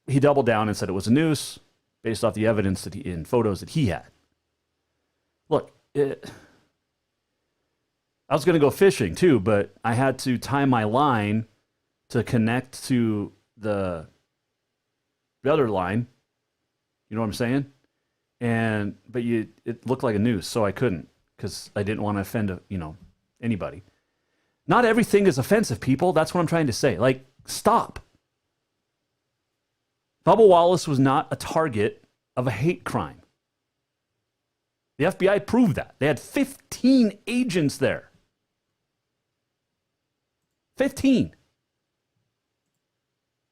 he doubled down and said it was a noose based off the evidence that in photos that he had. Look, I was going to go fishing too, but I had to tie my line to connect to the other line. You know what I'm saying? But it looked like a noose, so I couldn't because I didn't want to offend anybody. Not everything is offensive, people. That's what I'm trying to say. Like, stop. Bubba Wallace was not a target of a hate crime. The FBI proved that. They had 15 agents there. 15.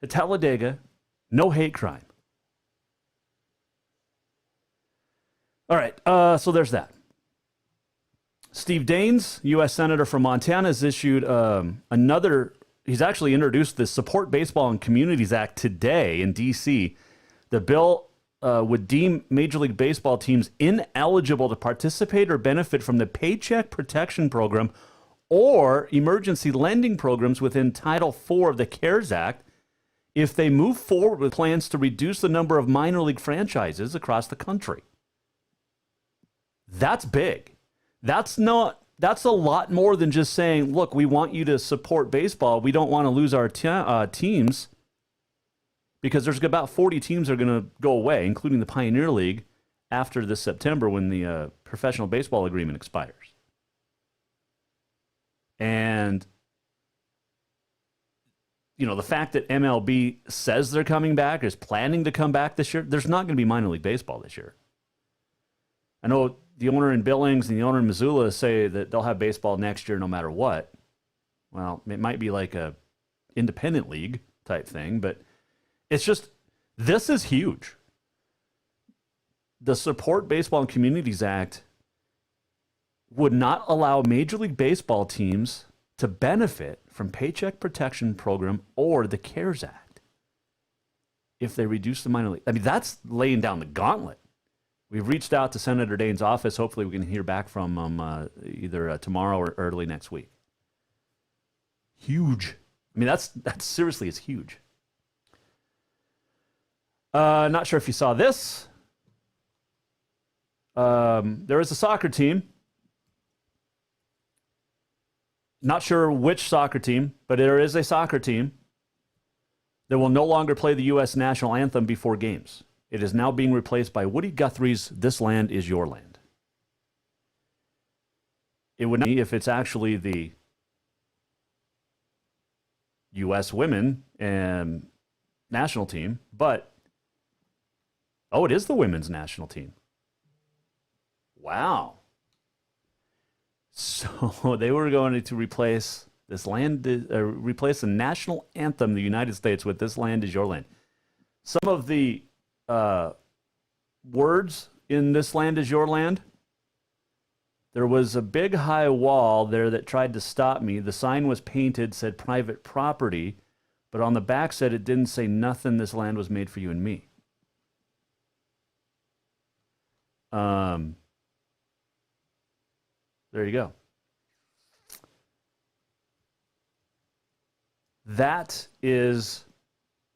At Talladega, no hate crime. All right, so there's that. Steve Daines, U.S. Senator from Montana, has issued he's actually introduced the Support Baseball and Communities Act today in D.C. The bill would deem Major League Baseball teams ineligible to participate or benefit from the Paycheck Protection Program or emergency lending programs within Title IV of the CARES Act if they move forward with plans to reduce the number of minor league franchises across the country. That's big. That's a lot more than just saying, look, we want you to support baseball. We don't want to lose our teams, because there's about 40 teams that are going to go away, including the Pioneer League, after this September when the professional baseball agreement expires. And, the fact that MLB says they're coming back, is planning to come back this year, there's not going to be minor league baseball this year. I know the owner in Billings and the owner in Missoula say that they'll have baseball next year no matter what. Well, it might be like a independent league type thing, but it's just, this is huge. The Support Baseball and Communities Act would not allow Major League Baseball teams to benefit from Paycheck Protection Program or the CARES Act if they reduce the minor league. I mean, that's laying down the gauntlet. We've reached out to Senator Daines' office. Hopefully we can hear back from him either tomorrow or early next week. Huge. I mean, that's seriously is huge. Not sure if you saw this. There is a soccer team. Not sure which soccer team, but there is a soccer team that will no longer play the U.S. national anthem before games. It is now being replaced by Woody Guthrie's "This Land Is Your Land." It would not be if it's actually the U.S. women national team, but it is the women's national team. Wow. So they were going to replace replace the national anthem of the United States with "This Land Is Your Land." Some of the words in "This Land Is Your Land," there was a big high wall there that tried to stop me. The sign was painted, said private property, but on the back said it didn't say nothing. This land was made for you and me. There you go. That is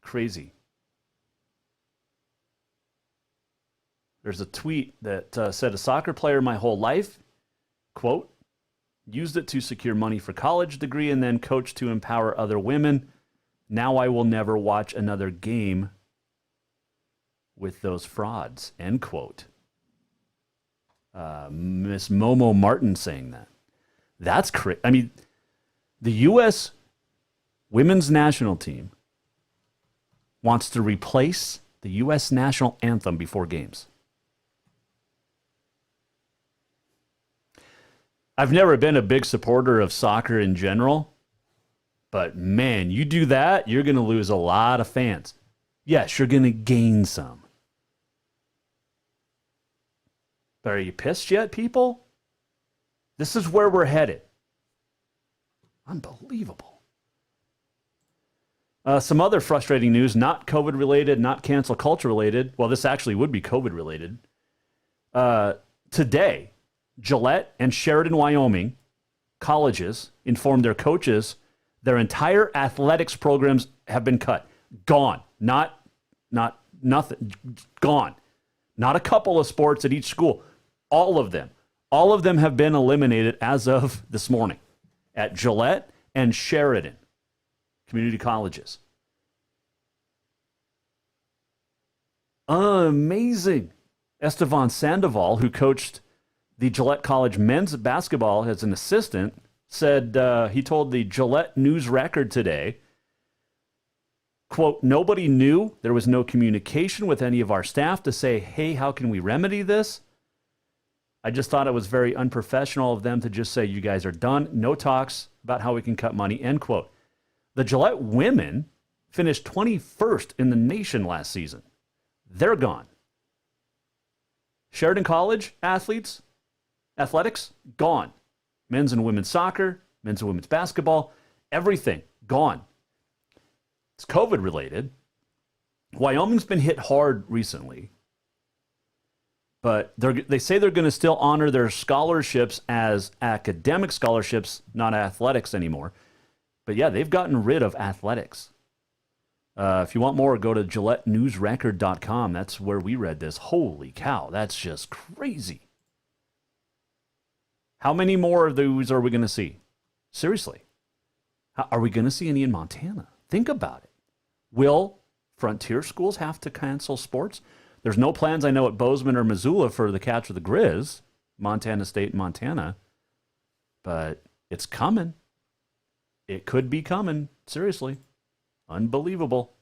crazy. There's a tweet that said, a soccer player my whole life, quote, used it to secure money for college degree and then coached to empower other women. Now I will never watch another game with those frauds, end quote. Miss Momo Martin saying that. That's crazy. I mean, the U.S. women's national team wants to replace the U.S. national anthem before games. I've never been a big supporter of soccer in general, but man, you do that, you're going to lose a lot of fans. Yes, you're going to gain some. But are you pissed yet, people? This is where we're headed. Unbelievable. Some other frustrating news, not COVID-related, not cancel culture related. Well, this actually would be COVID-related. Today, Gillette and Sheridan, Wyoming colleges informed their coaches their entire athletics programs have been cut. Gone. Not nothing. Gone. Not a couple of sports at each school. All of them. All of them have been eliminated as of this morning at Gillette and Sheridan community colleges. Amazing. Estevan Sandoval, who coached the Gillette College men's basketball as an assistant, said he told the Gillette News Record today, quote, nobody knew. There was no communication with any of our staff to say, hey, how can we remedy this? I just thought it was very unprofessional of them to just say, you guys are done. No talks about how we can cut money, end quote. The Gillette women finished 21st in the nation last season. They're gone. Sheridan College athletics, gone. Men's and women's soccer, men's and women's basketball, everything, gone. It's COVID related. Wyoming's been hit hard recently, but they say they're going to still honor their scholarships as academic scholarships, not athletics anymore. But yeah, they've gotten rid of athletics. If you want more, go to GilletteNewsRecord.com. That's where we read this. Holy cow, that's just crazy. How many more of those are we going to see? Seriously. Are we going to see any in Montana? Think about it. Will frontier schools have to cancel sports? There's no plans, I know, at Bozeman or Missoula for the Cats or the Grizz, Montana State, Montana. But it's coming. It could be coming. Seriously. Unbelievable.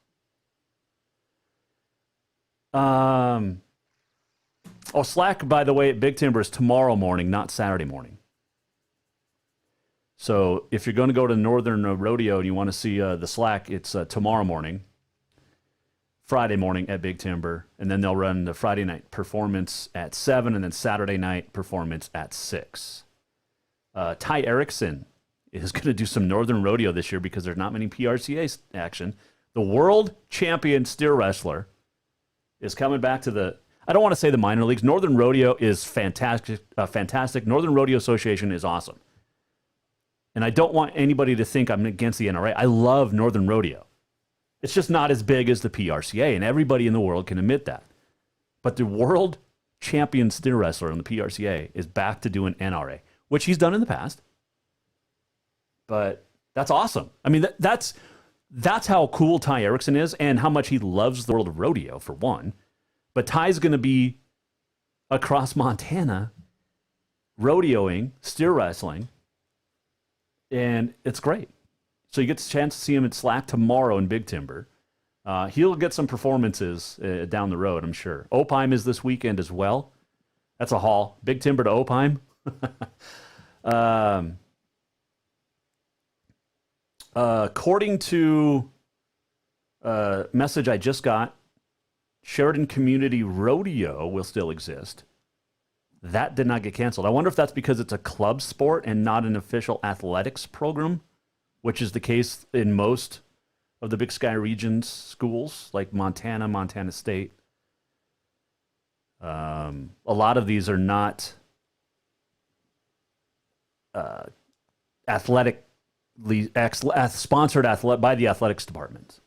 Slack, by the way, at Big Timber is tomorrow morning, not Saturday morning. So if you're going to go to Northern Rodeo and you want to see the Slack, it's tomorrow morning, Friday morning at Big Timber, and then they'll run the Friday night performance at 7 and then Saturday night performance at 6. Ty Erickson is going to do some Northern Rodeo this year because there's not many PRCA action. The world champion steer wrestler is coming back to the, I don't want to say the minor leagues. Northern Rodeo is fantastic. Northern Rodeo Association is awesome. And I don't want anybody to think I'm against the NRA. I love Northern Rodeo. It's just not as big as the PRCA, and everybody in the world can admit that. But the world champion steer wrestler on the PRCA is back to doing NRA, which he's done in the past. But that's awesome. I mean, that's how cool Ty Erickson is and how much he loves the world of rodeo, for one. But Ty's going to be across Montana rodeoing, steer wrestling, and it's great. So you get the chance to see him at Slack tomorrow in Big Timber. He'll get some performances down the road, I'm sure. Opime is this weekend as well. That's a haul. Big Timber to Opime. According to a message I just got, Sheridan Community Rodeo will still exist. That did not get canceled. I wonder if that's because it's a club sport and not an official athletics program, which is the case in most of the Big Sky region's schools, like Montana, Montana State. A lot of these are not sponsored by the athletics department.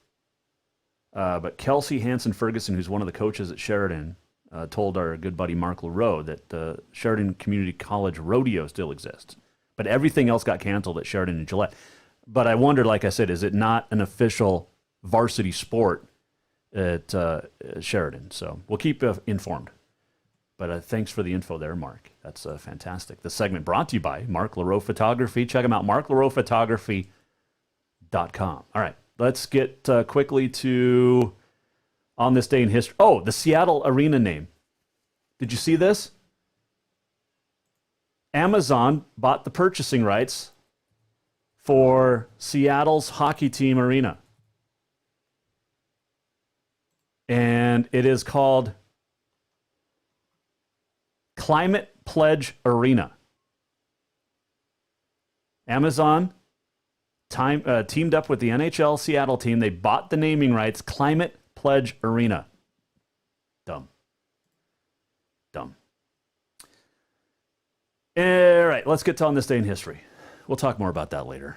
But Kelsey Hansen Ferguson, who's one of the coaches at Sheridan, told our good buddy Mark LaRoe that the Sheridan Community College Rodeo still exists. But everything else got canceled at Sheridan and Gillette. But I wondered, like I said, is it not an official varsity sport at Sheridan? So we'll keep informed. But thanks for the info there, Mark. That's fantastic. The segment brought to you by Mark LaRoe Photography. Check him out, marklaroephotography.com. All right, let's get quickly to On This Day in History. Oh, the Seattle Arena name. Did you see this? Amazon bought the purchasing rights for Seattle's hockey team arena. And it is called Climate Pledge Arena. Amazon teamed up with the NHL Seattle team. They bought the naming rights, Climate Pledge Arena. Dumb. All right, let's get to On This Day in History. We'll talk more about that later.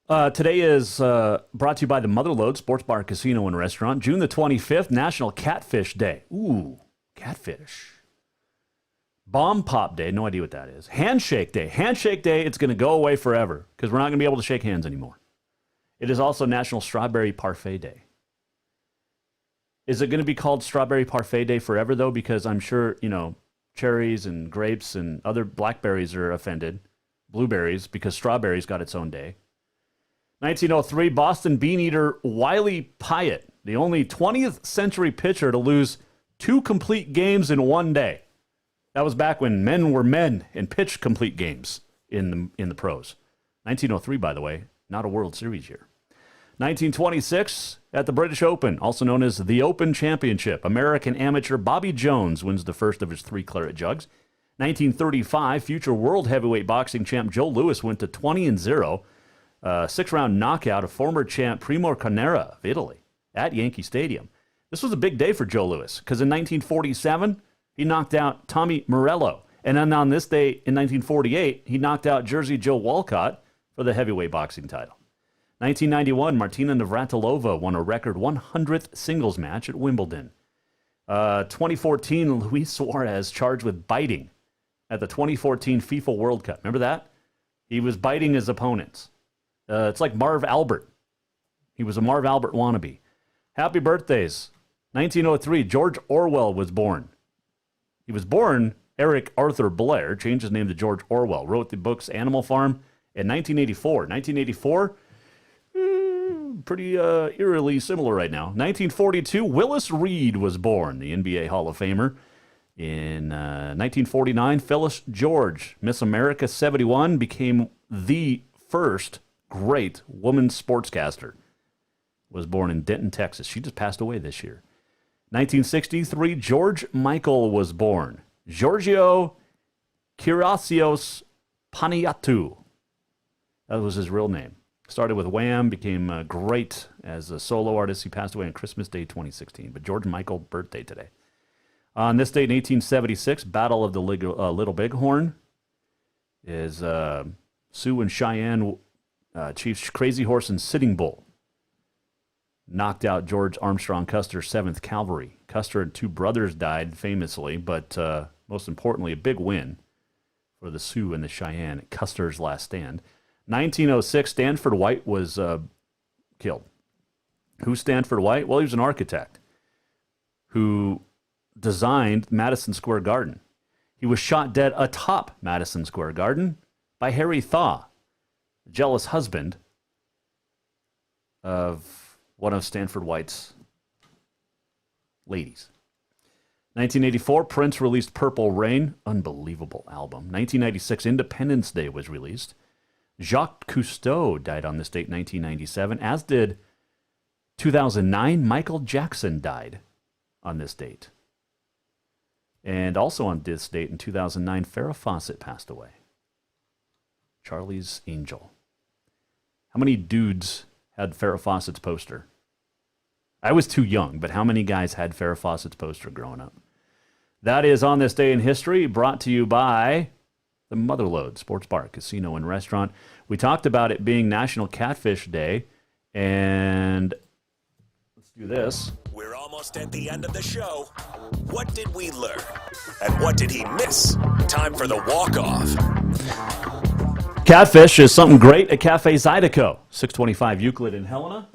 Today is brought to you by the Motherlode Sports Bar, Casino, and Restaurant. June the 25th, National Catfish Day. Ooh, catfish. Bomb Pop Day, no idea what that is. Handshake Day. Handshake Day, it's going to go away forever because we're not going to be able to shake hands anymore. It is also National Strawberry Parfait Day. Is it going to be called Strawberry Parfait Day forever, though? Because I'm sure, cherries and grapes and other blackberries are offended. Blueberries, because strawberries got its own day. 1903, Boston bean eater Wiley Pyatt, the only 20th century pitcher to lose 2 complete games in one day. That was back when men were men and pitched complete games in the pros. 1903, by the way, not a World Series year. 1926, at the British Open, also known as the Open Championship, American amateur Bobby Jones wins the first of his 3 claret jugs. 1935, future world heavyweight boxing champ Joe Louis went to 20-0, 6-round knockout of former champ Primo Carnera of Italy at Yankee Stadium. This was a big day for Joe Louis, because in 1947, he knocked out Tommy Morello. And then on this day in 1948, he knocked out Jersey Joe Walcott for the heavyweight boxing title. 1991, Martina Navratilova won a record 100th singles match at Wimbledon. 2014, Luis Suarez charged with biting at the 2014 FIFA World Cup. Remember that? He was biting his opponents. It's like Marv Albert. He was a Marv Albert wannabe. Happy birthdays. 1903, George Orwell was born. He was born Eric Arthur Blair, changed his name to George Orwell, wrote the books Animal Farm in 1984. 1984, pretty eerily similar right now. 1942, Willis Reed was born, the NBA Hall of Famer. In 1949, Phyllis George, Miss America 71, became the first great woman sportscaster. Was born in Denton, Texas. She just passed away this year. 1963, George Michael was born. Giorgio Kyrgios Paniatou. That was his real name. Started with Wham, became great as a solo artist. He passed away on Christmas Day 2016. But George Michael, birthday today. On this date in 1876, Battle of the Little Bighorn is Sioux and Cheyenne Chiefs Crazy Horse and Sitting Bull knocked out George Armstrong Custer's 7th Cavalry. Custer and 2 brothers died famously, but most importantly, a big win for the Sioux and the Cheyenne at Custer's last stand. 1906, Stanford White was killed. Who's Stanford White? Well, he was an architect who designed Madison Square Garden. He was shot dead atop Madison Square Garden by Harry Thaw, the jealous husband of one of Stanford White's ladies. 1984, Prince released Purple Rain, unbelievable album. 1996, Independence Day was released. Jacques Cousteau died on this date, 1997, as did 2009, Michael Jackson died on this date. And also on this date in 2009, Farrah Fawcett passed away. Charlie's Angel. How many dudes had Farrah Fawcett's poster? I was too young, but how many guys had Farrah Fawcett's poster growing up? That is On This Day in History, brought to you by the Motherlode Sports Bar, Casino, and Restaurant. We talked about it being National Catfish Day, and let's do this. We're almost at the end of the show. What did we learn? And what did he miss? Time for the walk-off. Catfish is something great at Cafe Zydeco, 625 Euclid in Helena.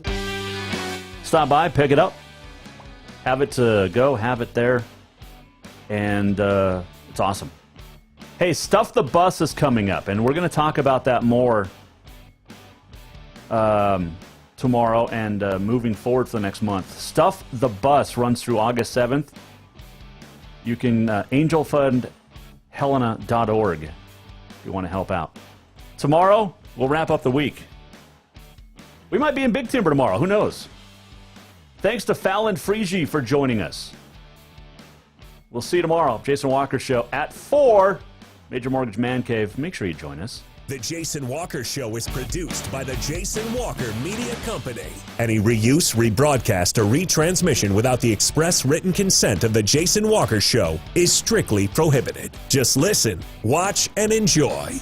Stop by, pick it up, have it to go, have it there, and it's awesome. Hey, Stuff the Bus is coming up, and we're going to talk about that more tomorrow and moving forward for the next month. Stuff the Bus runs through August 7th. You can angelfundhelena.org if you want to help out. Tomorrow, we'll wrap up the week. We might be in Big Timber tomorrow. Who knows? Thanks to Fallon Frigi for joining us. We'll see you tomorrow. Jason Walker Show at 4. Major Mortgage Man Cave. Make sure you join us. The Jason Walker Show is produced by the Jason Walker Media Company. Any reuse, rebroadcast, or retransmission without the express written consent of the Jason Walker Show is strictly prohibited. Just listen, watch, and enjoy.